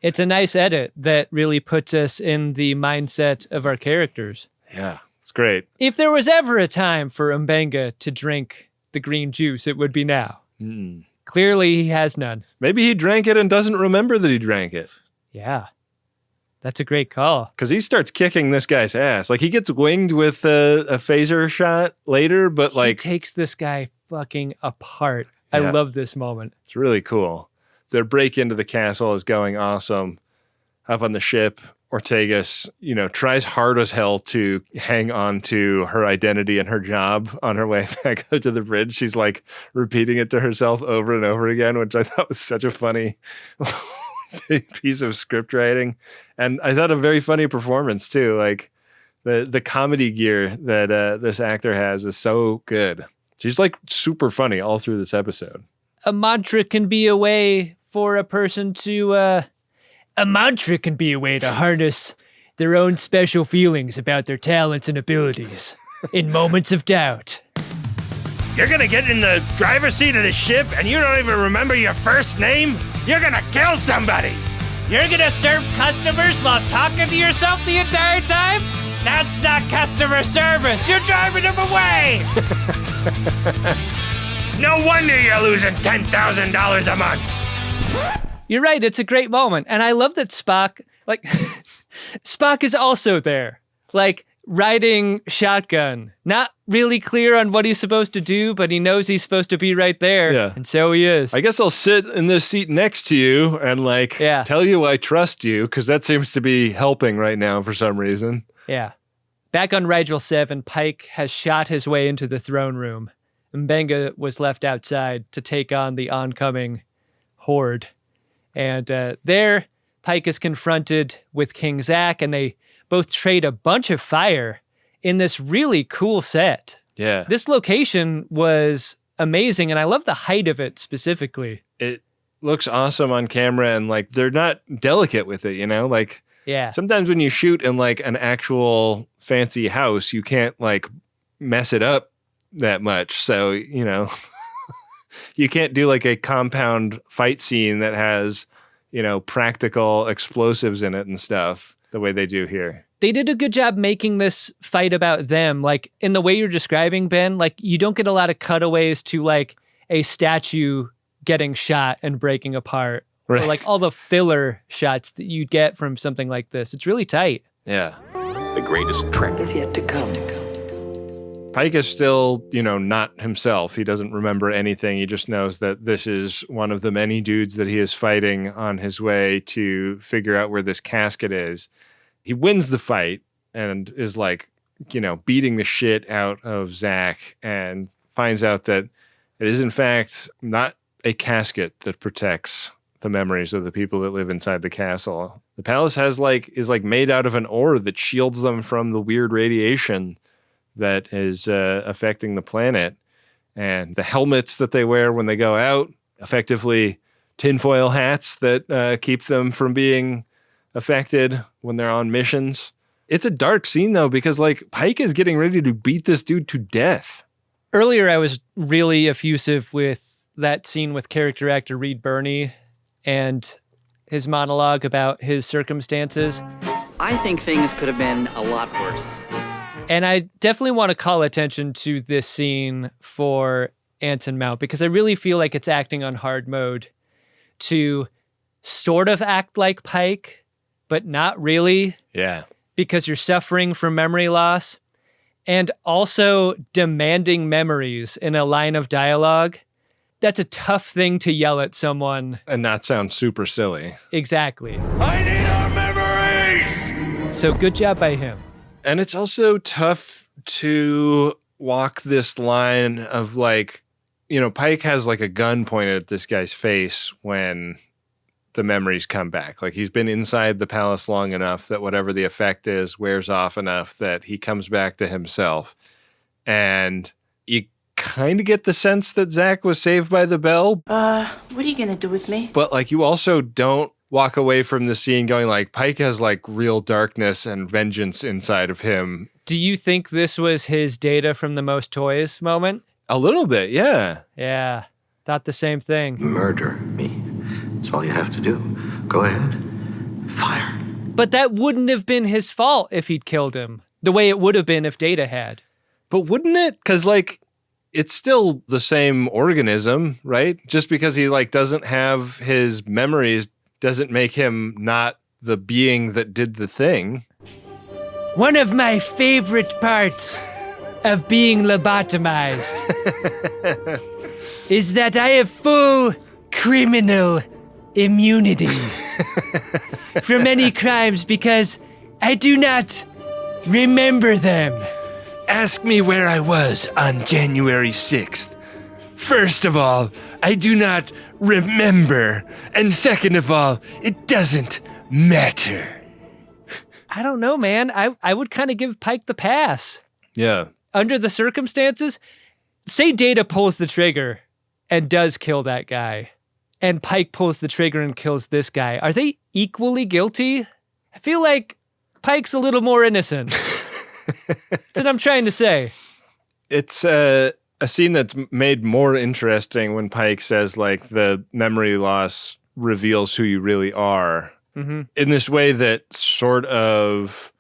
S6: It's a nice edit that really puts us in the mindset of our characters.
S5: Yeah, it's great.
S6: If there was ever a time for Mbenga to drink the green juice, it would be now. Clearly, he has none.
S5: Maybe he drank it and doesn't remember that he drank it.
S6: Yeah. That's a great call.
S5: Because he starts kicking this guy's ass. Like, he gets winged with a phaser shot later, but like...
S6: He takes this guy fucking apart. Yeah. I love this moment.
S5: It's really cool. Their break into the castle is going awesome. Up on the ship, Ortegas, tries hard as hell to hang on to her identity and her job on her way back up to the bridge. She's like repeating it to herself over and over again, which I thought was such a funny piece of script writing. And I thought a very funny performance too. Like the comedy gear that this actor has is so good. She's like super funny all through this episode.
S6: A mantra can be a way for a person to harness their own special feelings about their talents and abilities in moments of doubt.
S9: You're gonna get in the driver's seat of the ship and you don't even remember your first name? You're gonna kill somebody!
S6: You're gonna serve customers while talking to yourself the entire time? That's not customer service. You're driving them away.
S9: No wonder you're losing $10,000 a month.
S6: You're right. It's a great moment. And I love that Spock, Spock is also there, riding shotgun. Not really clear on what he's supposed to do, but he knows he's supposed to be right there.
S5: Yeah.
S6: And so he is.
S5: I guess I'll sit in this seat next to you and tell you I trust you, because that seems to be helping right now for some reason.
S6: Yeah. Back on Rigel VII, Pike has shot his way into the throne room. Mbenga was left outside to take on the oncoming horde. And there, Pike is confronted with King Zach, and they both trade a bunch of fire in this really cool set.
S5: Yeah.
S6: This location was amazing, and I love the height of it specifically.
S5: It looks awesome on camera, and they're not delicate with it,
S6: Yeah.
S5: Sometimes when you shoot in an actual fancy house, you can't mess it up that much. So, you can't do a compound fight scene that has, practical explosives in it and stuff the way they do here.
S6: They did a good job making this fight about them. In the way you're describing, Ben, you don't get a lot of cutaways to a statue getting shot and breaking apart.
S5: Right.
S6: Or all the filler shots that you get from something like this. It's really tight.
S5: Yeah.
S14: The greatest trek is yet to come.
S5: Pike is still, not himself. He doesn't remember anything. He just knows that this is one of the many dudes that he is fighting on his way to figure out where this casket is. He wins the fight and is beating the shit out of Zach, and finds out that it is in fact not a casket that protects the memories of the people that live inside the castle. The palace is made out of an ore that shields them from the weird radiation that is affecting the planet. And the helmets that they wear when they go out, effectively tinfoil hats that keep them from being affected when they're on missions. It's a dark scene though, because Pike is getting ready to beat this dude to death.
S6: Earlier, I was really effusive with that scene with character actor Reed Birney and his monologue about his circumstances.
S11: I think things could have been a lot worse.
S6: And I definitely want to call attention to this scene for Anson Mount, because I really feel like it's acting on hard mode to sort of act like Pike, but not really.
S5: Yeah.
S6: Because you're suffering from memory loss, and also demanding memories in a line of dialogue. That's a tough thing to yell at someone.
S5: And not sound super silly.
S6: Exactly.
S9: I need our memories!
S6: So good job by him.
S5: And it's also tough to walk this line of Pike has a gun pointed at this guy's face when the memories come back. He's been inside the palace long enough that whatever the effect is wears off enough that he comes back to himself. And you kind of get the sense that Zach was saved by the bell.
S15: What are you gonna do with me?
S5: But you also don't walk away from the scene going Pike has real darkness and vengeance inside of him.
S6: Do you think this was his Data from the Most Toys moment?
S5: A little bit, yeah.
S6: Yeah, thought the same thing.
S14: Murder me. That's all you have to do. Go ahead. Fire.
S6: But that wouldn't have been his fault if he'd killed him, the way it would have been if Data had.
S5: But wouldn't it? Because it's still the same organism, right? Just because he doesn't have his memories doesn't make him not the being that did the thing.
S6: One of my favorite parts of being lobotomized is that I have full criminal immunity from any crimes because I do not remember them.
S9: Ask me where I was on January 6th. First of all, I do not remember. And second of all, it doesn't matter.
S6: I don't know, man. I would kind of give Pike the pass.
S5: Yeah.
S6: Under the circumstances, say Data pulls the trigger and does kill that guy, and Pike pulls the trigger and kills this guy. Are they equally guilty? I feel like Pike's a little more innocent. That's what I'm trying to say.
S5: It's a scene that's made more interesting when Pike says, like, the memory loss reveals who you really are.
S6: Mm-hmm.
S5: In this way that sort of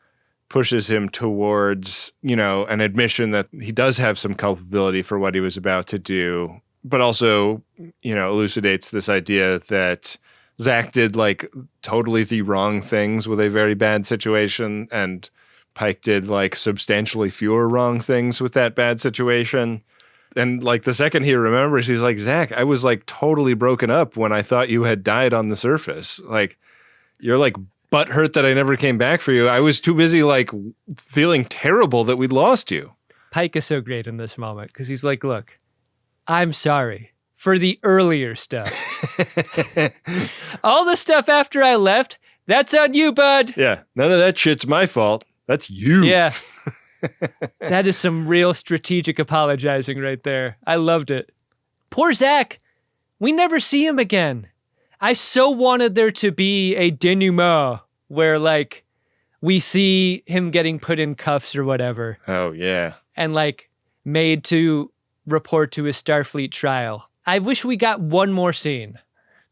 S5: pushes him towards, an admission that he does have some culpability for what he was about to do, but also, elucidates this idea that Zach did, like, totally the wrong things with a very bad situation, and Pike did, like, substantially fewer wrong things with that bad situation. And, like, the second he remembers, he's like, Zach, I was, like, totally broken up when I thought you had died on the surface. Like, you're, like, butthurt that I never came back for you. I was too busy, like, feeling terrible that we'd lost you.
S6: Pike is so great in this moment because he's like, look, I'm sorry for the earlier stuff. All the stuff after I left, that's on you, bud.
S5: Yeah, none of that shit's my fault. That's you.
S6: Yeah. That is some real strategic apologizing right there. I loved it. Poor Zach. We never see him again. I so wanted there to be a denouement where, like, we see him getting put in cuffs or whatever.
S5: Oh, yeah.
S6: And, like, made to report to his Starfleet trial. I wish we got one more scene.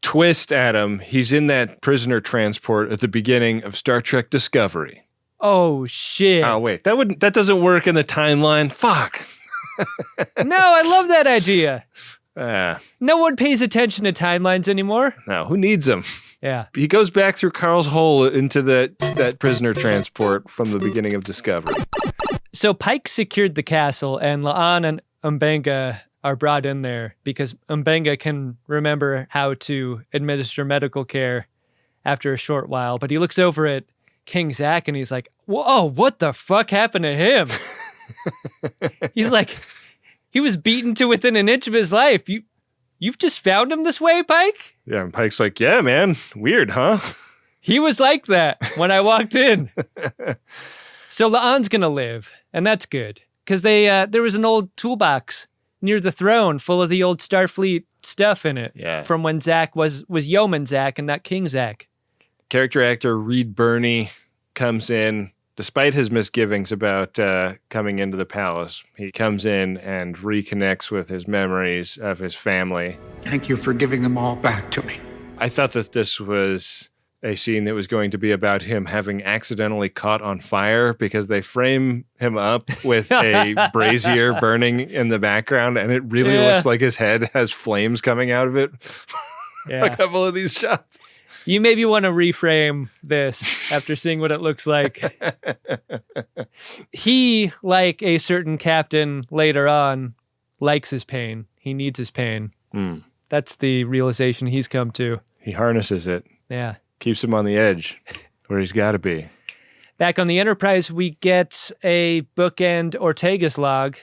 S5: Twist, Adam. He's in that prisoner transport at the beginning of Star Trek Discovery.
S6: Oh, shit.
S5: Oh, wait. That doesn't work in the timeline. Fuck.
S6: No, I love that idea.
S5: No
S6: one pays attention to timelines anymore.
S5: No, who needs them?
S6: Yeah.
S5: He goes back through Carl's hole into that prisoner transport from the beginning of Discovery.
S6: So Pike secured the castle, and La'an and M'Benga are brought in there because M'Benga can remember how to administer medical care after a short while. But he looks over at King Zach and he's like, whoa, what the fuck happened to him? He's like, he was beaten to within an inch of his life. You've just found him this way, Pike?
S5: Yeah, and Pike's like, yeah, man, weird, huh?
S6: He was like that when I walked in. So La'an's gonna live, and that's good. Because there was an old toolbox near the throne full of the old Starfleet stuff in it.
S5: Yeah.
S6: From when Zach was Yeoman Zach and not King Zach.
S5: Character actor Reed Birney comes in, despite his misgivings about coming into the palace. He comes in and reconnects with his memories of his family.
S16: Thank you for giving them all back to me.
S5: I thought that this was a scene that was going to be about him having accidentally caught on fire because they frame him up with a brazier burning in the background, and it really looks like his head has flames coming out of it.
S6: Yeah.
S5: A couple of these shots.
S6: You maybe want to reframe this after seeing what it looks like. He, like a certain captain later on, likes his pain. He needs his pain. That's the realization he's come to.
S5: He harnesses it.
S6: Yeah.
S5: Keeps him on the edge where he's got to be.
S6: Back on the Enterprise, we get a bookend Ortega's log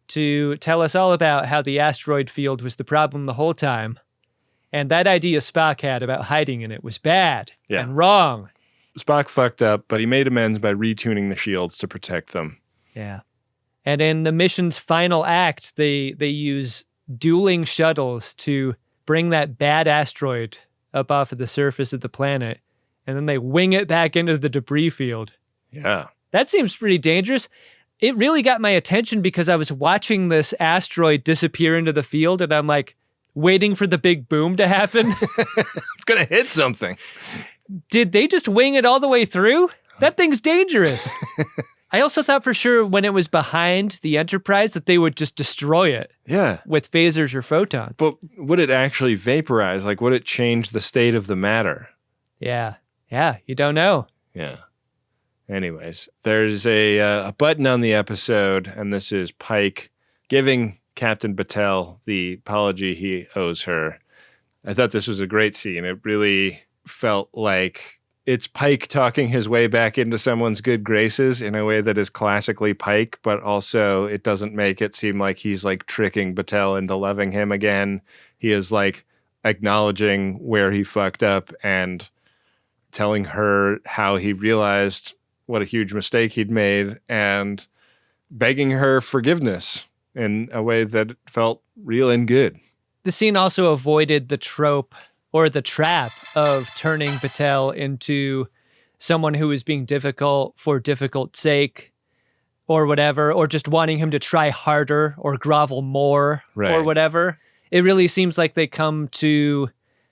S6: to tell us all about how the asteroid field was the problem the whole time. And that idea Spock had about hiding in it was bad and wrong.
S5: Spock fucked up, but he made amends by retuning the shields to protect them.
S6: Yeah. And in the mission's final act, they use dueling shuttles to bring that bad asteroid up off of the surface of the planet, and then they wing it back into the debris field.
S5: Yeah.
S6: That seems pretty dangerous. It really got my attention because I was watching this asteroid disappear into the field, and I'm like, waiting for the big boom to happen.
S5: It's going to hit something.
S6: Did they just wing it all the way through? That thing's dangerous. I also thought for sure when it was behind the Enterprise that they would just destroy it.
S5: Yeah.
S6: With phasers or photons.
S5: But would it actually vaporize? Like, would it change the state of the matter?
S6: Yeah. Yeah, you don't know.
S5: Yeah. Anyways, there's a button on the episode, and this is Pike giving Captain Batel the apology he owes her. I thought this was a great scene. It really felt like it's Pike talking his way back into someone's good graces in a way that is classically Pike, but also it doesn't make it seem like he's like tricking Batel into loving him again. He is like acknowledging where he fucked up and telling her how he realized what a huge mistake he'd made and begging her forgiveness in a way that felt real and good.
S6: The scene also avoided the trope or the trap of turning Batel into someone who is being difficult for difficult sake or whatever, or just wanting him to try harder or grovel more or whatever. It really seems like they come to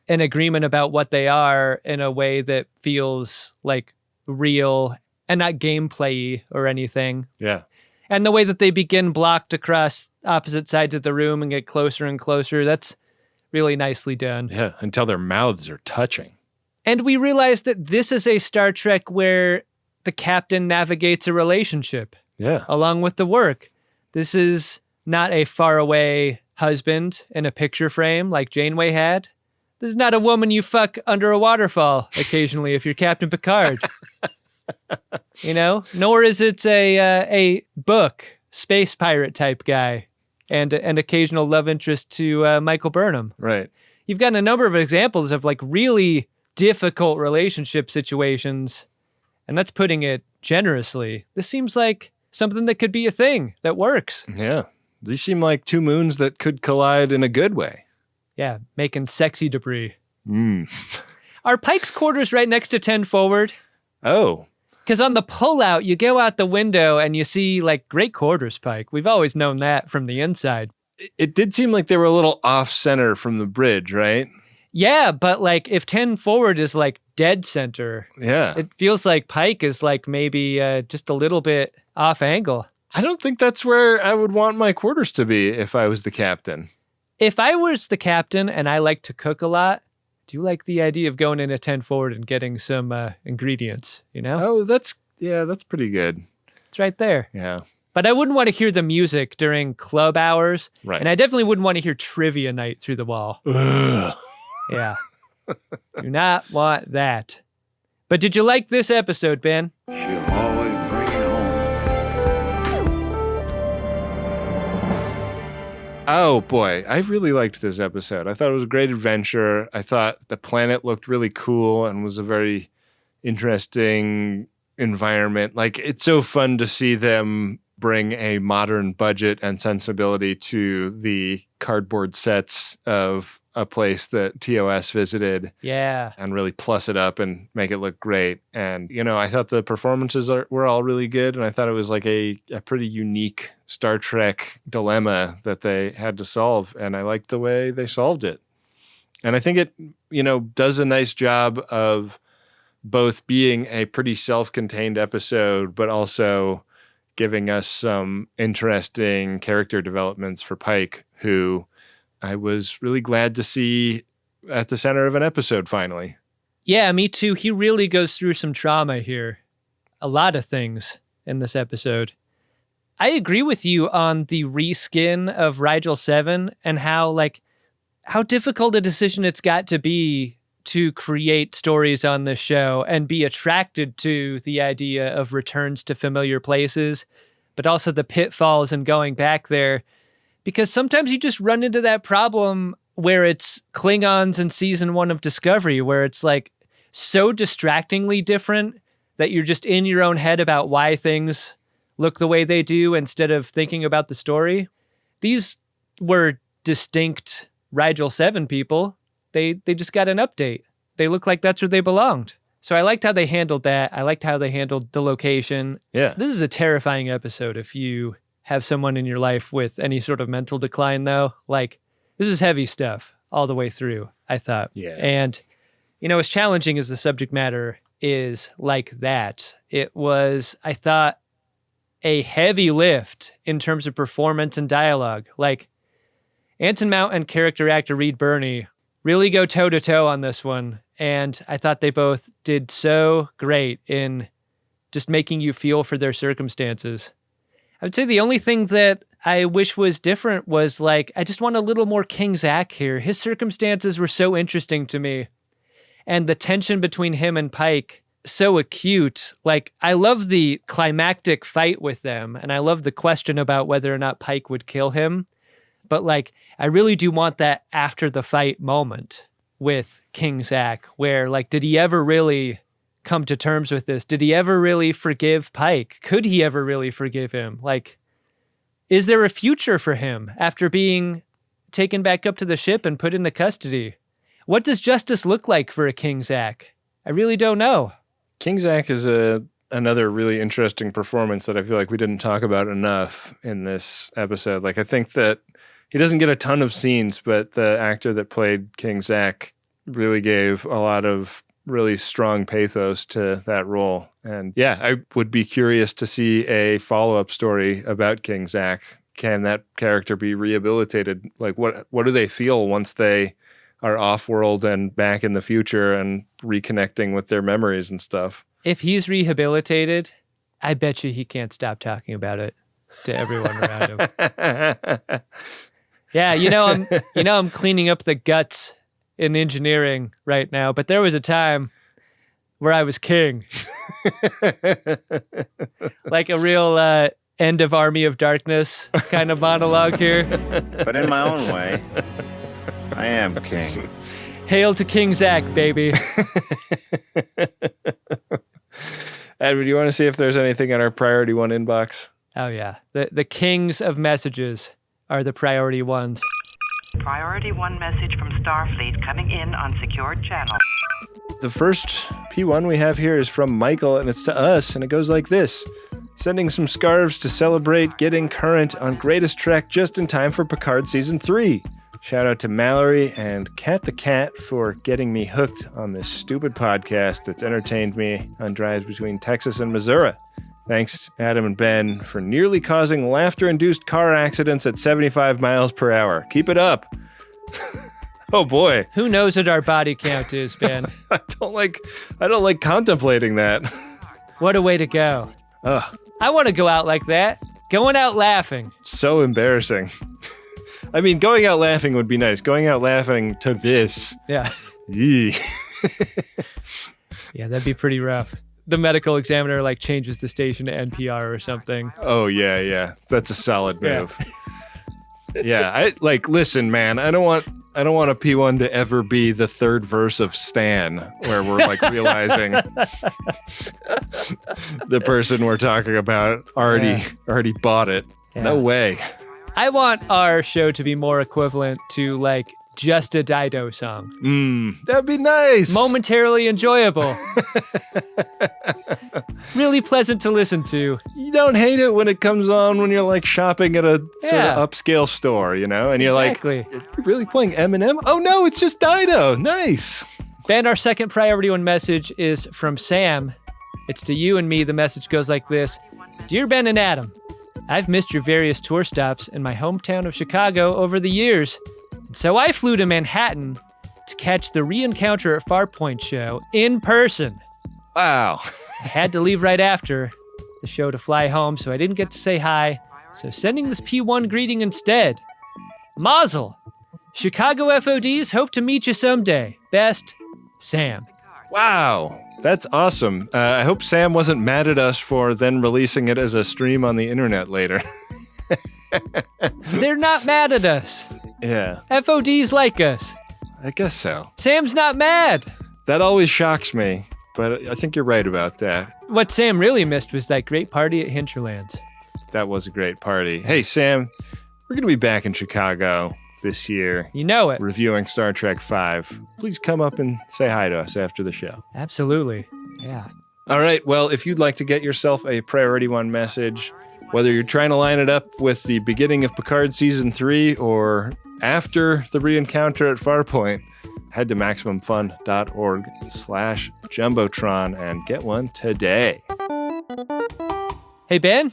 S6: an agreement about what they are in a way that feels like real and not gameplay or anything.
S5: Yeah.
S6: And the way that they begin blocked across opposite sides of the room and get closer and closer, that's really nicely done.
S5: Yeah, until their mouths are touching.
S6: And we realize that this is a Star Trek where the captain navigates a relationship.
S5: Yeah.
S6: Along with the work. This is not a faraway husband in a picture frame like Janeway had. This is not a woman you fuck under a waterfall occasionally if you're Captain Picard. You know? Nor is it a book, space pirate type guy. And an occasional love interest to Michael Burnham.
S5: Right.
S6: You've gotten a number of examples of like really difficult relationship situations, and that's putting it generously. This seems like something that could be a thing that works.
S5: Yeah. These seem like two moons that could collide in a good way.
S6: Yeah, making sexy debris.
S5: Mm.
S6: Are Pike's quarters right next to 10 forward?
S5: Oh.
S6: Because on the pullout, you go out the window and you see, like, great quarters, Pike. We've always known that from the inside.
S5: It did seem like they were a little off-center from the bridge, right?
S6: Yeah, but, like, if 10 forward is, like, dead center,
S5: yeah,
S6: it feels like Pike is, like, maybe just a little bit off angle.
S5: I don't think that's where I would want my quarters to be if I was the captain.
S6: If I was the captain and I like to cook a lot, do you like the idea of going in a 10 forward and getting some ingredients, you know?
S5: Oh, that's pretty good.
S6: It's right there.
S5: Yeah.
S6: But I wouldn't want to hear the music during club hours.
S5: Right.
S6: And I definitely wouldn't want to hear trivia night through the wall.
S5: Ugh.
S6: Yeah. Do not want that. But did you like this episode, Ben?
S1: She'll always bring it home.
S5: Oh boy, I really liked this episode. I thought it was a great adventure. I thought the planet looked really cool and was a very interesting environment. Like, it's so fun to see them bring a modern budget and sensibility to the cardboard sets of a place that TOS visited.
S6: Yeah.
S5: And really plus it up and make it look great. And, you know, I thought the performances were all really good. And I thought it was like a pretty unique Star Trek dilemma that they had to solve. And I liked the way they solved it. And I think it, you know, does a nice job of both being a pretty self-contained episode, but also giving us some interesting character developments for Pike, who I was really glad to see at the center of an episode finally.
S6: Yeah, me too. He really goes through some trauma here. A lot of things in this episode. I agree with you on the reskin of Rigel VII and how difficult a decision it's got to be to create stories on this show and be attracted to the idea of returns to familiar places, but also the pitfalls in going back there. Because sometimes you just run into that problem where it's Klingons in season 1 of Discovery, where it's like so distractingly different that you're just in your own head about why things look the way they do instead of thinking about the story. These were distinct Rigel VII people. They just got an update. They look like that's where they belonged. So I liked how they handled that. I liked how they handled the location.
S5: Yeah.
S6: This is a terrifying episode if you have someone in your life with any sort of mental decline, though. Like, this is heavy stuff all the way through, I thought.
S5: Yeah.
S6: And, you know, as challenging as the subject matter is like that, it was, I thought, a heavy lift in terms of performance and dialogue. Like, Anson Mount and character actor Reed Birney really go toe-to-toe on this one. And I thought they both did so great in just making you feel for their circumstances. I would say the only thing that I wish was different was like, I just want a little more King Zach here. His circumstances were so interesting to me. And the tension between him and Pike, so acute. Like, I love the climactic fight with them, and I love the question about whether or not Pike would kill him. But like, I really do want that after the fight moment with King Zach, where like, did he ever really come to terms with this? Did he ever really forgive Pike? Could he ever really forgive him? Like, is there a future for him after being taken back up to the ship and put into custody? What does justice look like for a King Zach? I really don't know.
S5: King Zach is another really interesting performance that I feel like we didn't talk about enough in this episode. Like, I think that he doesn't get a ton of scenes, but the actor that played King Zach really gave a lot of really strong pathos to that role. And yeah, I would be curious to see a follow-up story about King Zach. Can that character be rehabilitated? Like, what do they feel once they are off-world and back in the future and reconnecting with their memories and stuff?
S6: If he's rehabilitated, I bet you he can't stop talking about it to everyone around him. Yeah, I'm cleaning up the guts in engineering right now, but there was a time where I was king. Like a real end of Army of Darkness kind of monologue here.
S17: But in my own way, I am king.
S6: Hail to King Zach, baby.
S5: Edward, do you want to see if there's anything in our priority one inbox?
S6: Oh, yeah. The kings of messages are the priority ones.
S18: Priority 1 message from Starfleet coming in on secured channel.
S5: The first P1 we have here is from Michael, and it's to us, and it goes like this. Sending some scarves to celebrate getting current on Greatest Trek just in time for Picard Season 3. Shout out to Mallory and Cat the Cat for getting me hooked on this stupid podcast that's entertained me on drives between Texas and Missouri. Thanks, Adam and Ben, for nearly causing laughter-induced car accidents at 75 miles per hour. Keep it up. Oh boy.
S6: Who knows what our body count is, Ben?
S5: I don't like contemplating that.
S6: What a way to go.
S5: Ugh.
S6: I want to go out like that. Going out laughing.
S5: So embarrassing. I mean, going out laughing would be nice. Going out laughing to this.
S6: Yeah.
S5: Yee.
S6: Yeah, that'd be pretty rough. The medical examiner like changes the station to NPR or something.
S5: Oh yeah. That's a solid move. Yeah, listen, man, I don't want a P1 to ever be the third verse of Stan, where we're like realizing the person we're talking about already bought it. Yeah. No way.
S6: I want our show to be more equivalent to like just a Dido song.
S5: That'd be nice.
S6: Momentarily enjoyable. Really pleasant to listen to.
S5: You don't hate it when it comes on when you're like shopping at a sort of upscale store, you know? And you're like, you're really playing Eminem? Oh no, it's just Dido. Nice.
S6: Ben, our second priority one message is from Sam. It's to you and me. The message goes like this. Dear Ben and Adam, I've missed your various tour stops in my hometown of Chicago over the years. So I flew to Manhattan to catch the Re-Encounter at Farpoint show in person.
S5: Wow.
S6: I had to leave right after the show to fly home, so I didn't get to say hi. So sending this P1 greeting instead. Mazel. Chicago FODs hope to meet you someday. Best, Sam.
S5: Wow. That's awesome. I hope Sam wasn't mad at us for then releasing it as a stream on the internet later.
S6: They're not mad at us.
S5: Yeah.
S6: FODs like us.
S5: I guess so.
S6: Sam's not mad.
S5: That always shocks me, but I think you're right about that.
S6: What Sam really missed was that great party at Hinterlands.
S5: That was a great party. Hey, Sam, we're going to be back in Chicago this year.
S6: You know it.
S5: Reviewing Star Trek V. Please come up and say hi to us after the show.
S6: Absolutely. Yeah.
S5: All right. Well, if you'd like to get yourself a Priority One message, whether you're trying to line it up with the beginning of Picard Season 3 or after the Re-Encounter at Farpoint, head to MaximumFun.org/Jumbotron and get one today.
S6: Hey, Ben?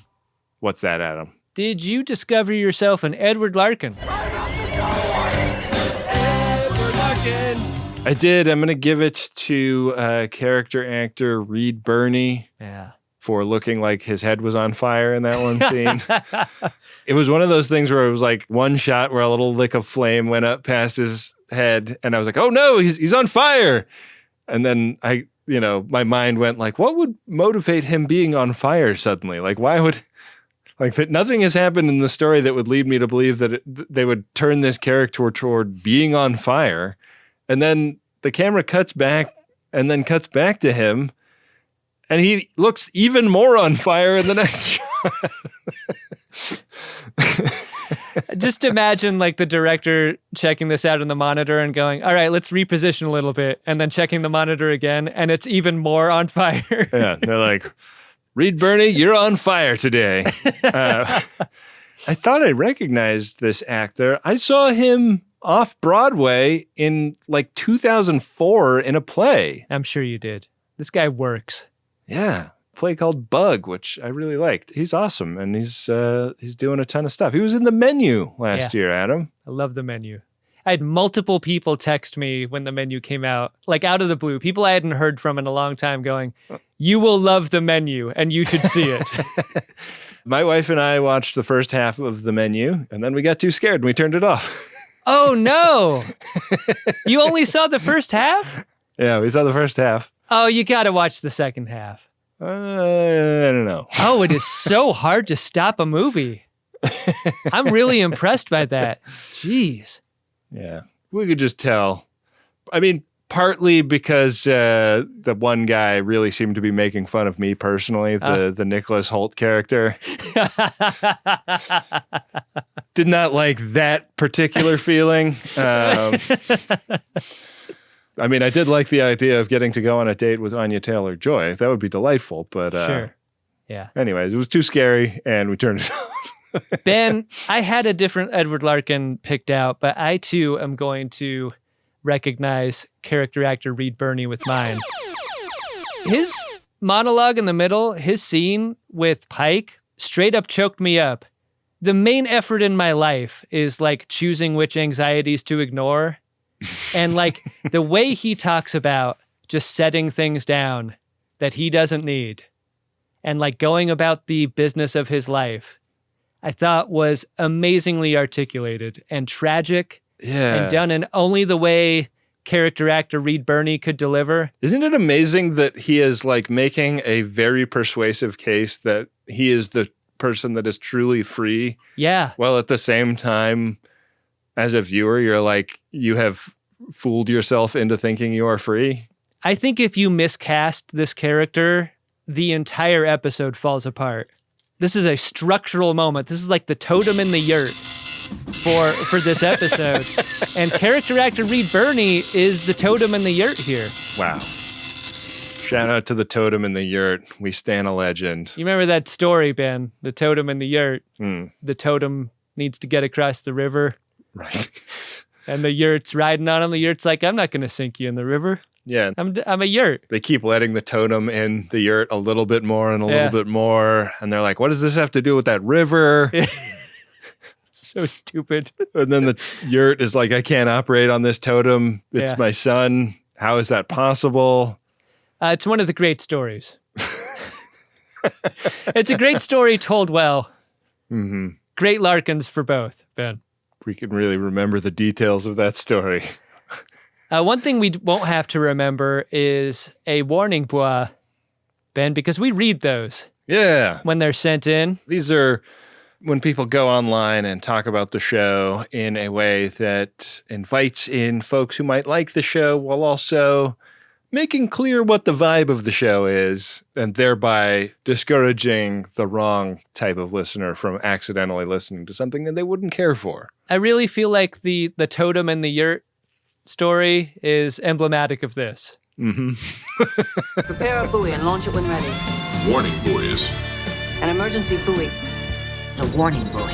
S5: What's that, Adam?
S6: Did you discover yourself an Edward Larkin?
S5: I did. I'm going to give it to character actor Reed Birney.
S6: Yeah.
S5: for looking like his head was on fire in that one scene. It was one of those things where it was like one shot where a little lick of flame went up past his head, and I was like, oh no, he's on fire. And then my mind went like, what would motivate him being on fire suddenly? Like, why would, like, that nothing has happened in the story that would lead me to believe that they would turn this character toward being on fire. And then the camera cuts back and then cuts back to him, and he looks even more on fire in the next shot.
S6: Just imagine like the director checking this out on the monitor and going, all right, let's reposition a little bit. And then checking the monitor again, and it's even more on fire.
S5: Yeah, they're like, Reed Birney, you're on fire today. I thought I recognized this actor. I saw him off Broadway in like 2004 in a play.
S6: I'm sure you did. This guy works.
S5: Yeah. Play called Bug, which I really liked. He's awesome, and he's doing a ton of stuff. He was in The Menu last year, Adam.
S6: I love The Menu. I had multiple people text me when The Menu came out, like out of the blue. People I hadn't heard from in a long time going, you will love The Menu, and you should see it.
S5: My wife and I watched the first half of The Menu, and then we got too scared and we turned it off.
S6: Oh, no. You only saw the first half?
S5: Yeah, we saw the first half.
S6: Oh, you got to watch the second half.
S5: I don't know.
S6: Oh, it is so hard to stop a movie. I'm really impressed by that. Jeez.
S5: Yeah, we could just tell. I mean, partly because the one guy really seemed to be making fun of me personally, the Nicholas Hoult character. Did not like that particular feeling. I mean, I did like the idea of getting to go on a date with Anya Taylor-Joy. That would be delightful, but
S6: sure. Yeah.
S5: Anyways, it was too scary, and we turned it off.
S6: Ben, I had a different Edward Larkin picked out, but I too am going to recognize character actor Reed Birney with mine. His monologue in the middle, his scene with Pike, straight up choked me up. The main effort in my life is like choosing which anxieties to ignore. And like the way he talks about just setting things down that he doesn't need and like going about the business of his life, I thought was amazingly articulated and tragic and done in only the way character actor Reed Birney could deliver.
S5: Isn't it amazing that he is like making a very persuasive case that he is the person that is truly free?
S6: Yeah.
S5: While at the same time, as a viewer, you're like, you have fooled yourself into thinking you are free.
S6: I think if you miscast this character, the entire episode falls apart. This is a structural moment. This is like the totem in the yurt for this episode. And character actor Reed Birney is the totem in the yurt here.
S5: Wow. Shout out to the totem in the yurt. We stan a legend.
S6: You remember that story, Ben? The totem in the yurt.
S5: Mm.
S6: The totem needs to get across the river.
S5: Right.
S6: And the yurt's riding on him. The yurt's like, I'm not going to sink you in the river.
S5: Yeah.
S6: I'm a yurt.
S5: They keep letting the totem in the yurt a little bit more and a little bit more. And they're like, what does this have to do with that river?
S6: So stupid.
S5: And then the yurt is like, I can't operate on this totem. It's my son. How is that possible?
S6: It's one of the great stories. It's a great story told well.
S5: Mm-hmm.
S6: Great Larkins for both, Ben.
S5: We can really remember the details of that story.
S6: One thing we won't have to remember is a warning bois, Ben, because we read those.
S5: Yeah.
S6: When they're sent in.
S5: These are when people go online and talk about the show in a way that invites in folks who might like the show while also making clear what the vibe of the show is and thereby discouraging the wrong type of listener from accidentally listening to something that they wouldn't care for.
S6: I really feel like the totem in the yurt story is emblematic of this.
S5: Mm-hmm.
S19: Prepare a buoy and launch it when ready.
S20: Warning buoys.
S19: An emergency buoy. A warning buoy.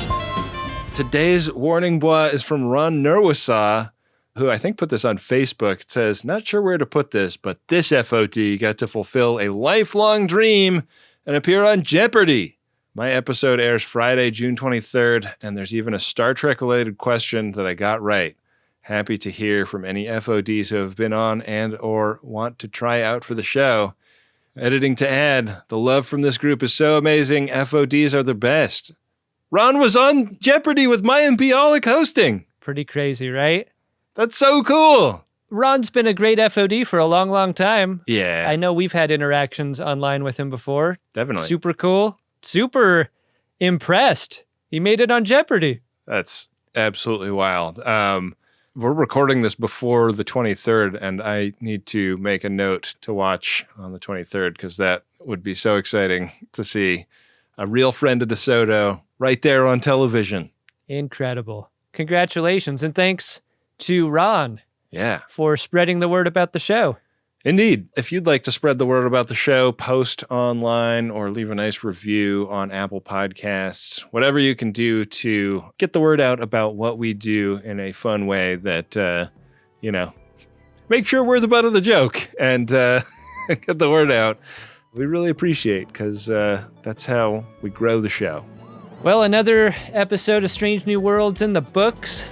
S5: Today's warning bois is from Ron Nerwasaw, who I think put this on Facebook. It says, not sure where to put this, but this FOD got to fulfill a lifelong dream and appear on Jeopardy! My episode airs Friday, June 23rd, and there's even a Star Trek-related question that I got right. Happy to hear from any FODs who have been on and or want to try out for the show. Editing to add, the love from this group is so amazing. FODs are the best. Ron was on Jeopardy with Maya and Bialik hosting.
S6: Pretty crazy, right?
S5: That's so cool.
S6: Ron's been a great FOD for a long, long time.
S5: Yeah.
S6: I know we've had interactions online with him before.
S5: Definitely.
S6: Super cool. Super impressed. He made it on Jeopardy.
S5: That's absolutely wild. We're recording this before the 23rd, and I need to make a note to watch on the 23rd because that would be so exciting to see a real friend of DeSoto right there on television.
S6: Incredible. Congratulations, and thanks to Ron for spreading the word about the show.
S5: Indeed. If you'd like to spread the word about the show, post online or leave a nice review on Apple Podcasts, whatever you can do to get the word out about what we do in a fun way that, make sure we're the butt of the joke and get the word out. We really appreciate because that's how we grow the show.
S6: Well, another episode of Strange New Worlds in the books.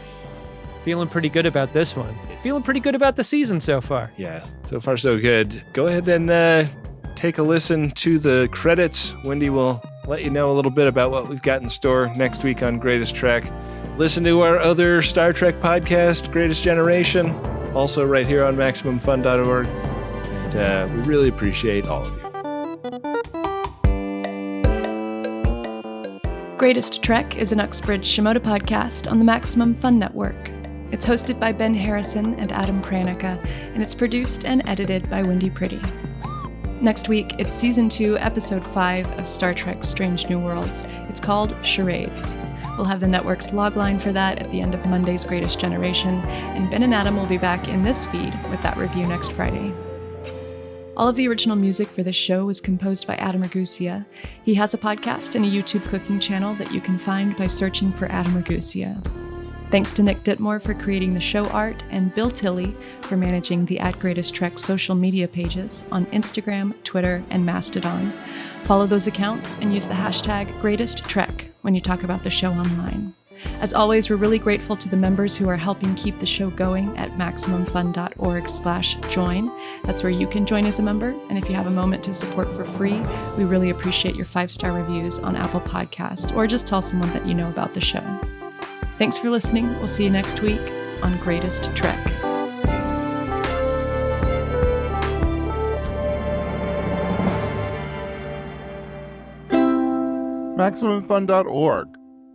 S6: Feeling pretty good about this one. Feeling pretty good about the season so far.
S5: Yeah, so far so good. Go ahead and take a listen to the credits. Wendy will let you know a little bit about what we've got in store next week on Greatest Trek. Listen to our other Star Trek podcast, Greatest Generation, also right here on MaximumFun.org. And we really appreciate all of you.
S20: Greatest Trek is an Uxbridge Shimoda podcast on the Maximum Fun Network. It's hosted by Ben Harrison and Adam Pranica, and it's produced and edited by Wendy Pretty. Next week, it's Season 2, Episode 5 of Star Trek Strange New Worlds. It's called Charades. We'll have the network's logline for that at the end of Monday's Greatest Generation, and Ben and Adam will be back in this feed with that review next Friday. All of the original music for this show was composed by Adam Ragusia. He has a podcast and a YouTube cooking channel that you can find by searching for Adam Ragusia. Thanks to Nick Ditmore for creating the show art and Bill Tilley for managing the @GreatestTrek social media pages on Instagram, Twitter, and Mastodon. Follow those accounts and use the hashtag #GreatestTrek when you talk about the show online. As always, we're really grateful to the members who are helping keep the show going at MaximumFun.org/join. That's where you can join as a member. And if you have a moment to support for free, we really appreciate your 5-star reviews on Apple Podcasts, or just tell someone that you know about the show. Thanks for listening. We'll see you next week on Greatest Trek.
S21: MaximumFun.org.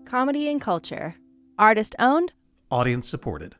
S22: Comedy and culture. Artist owned.
S21: Audience supported.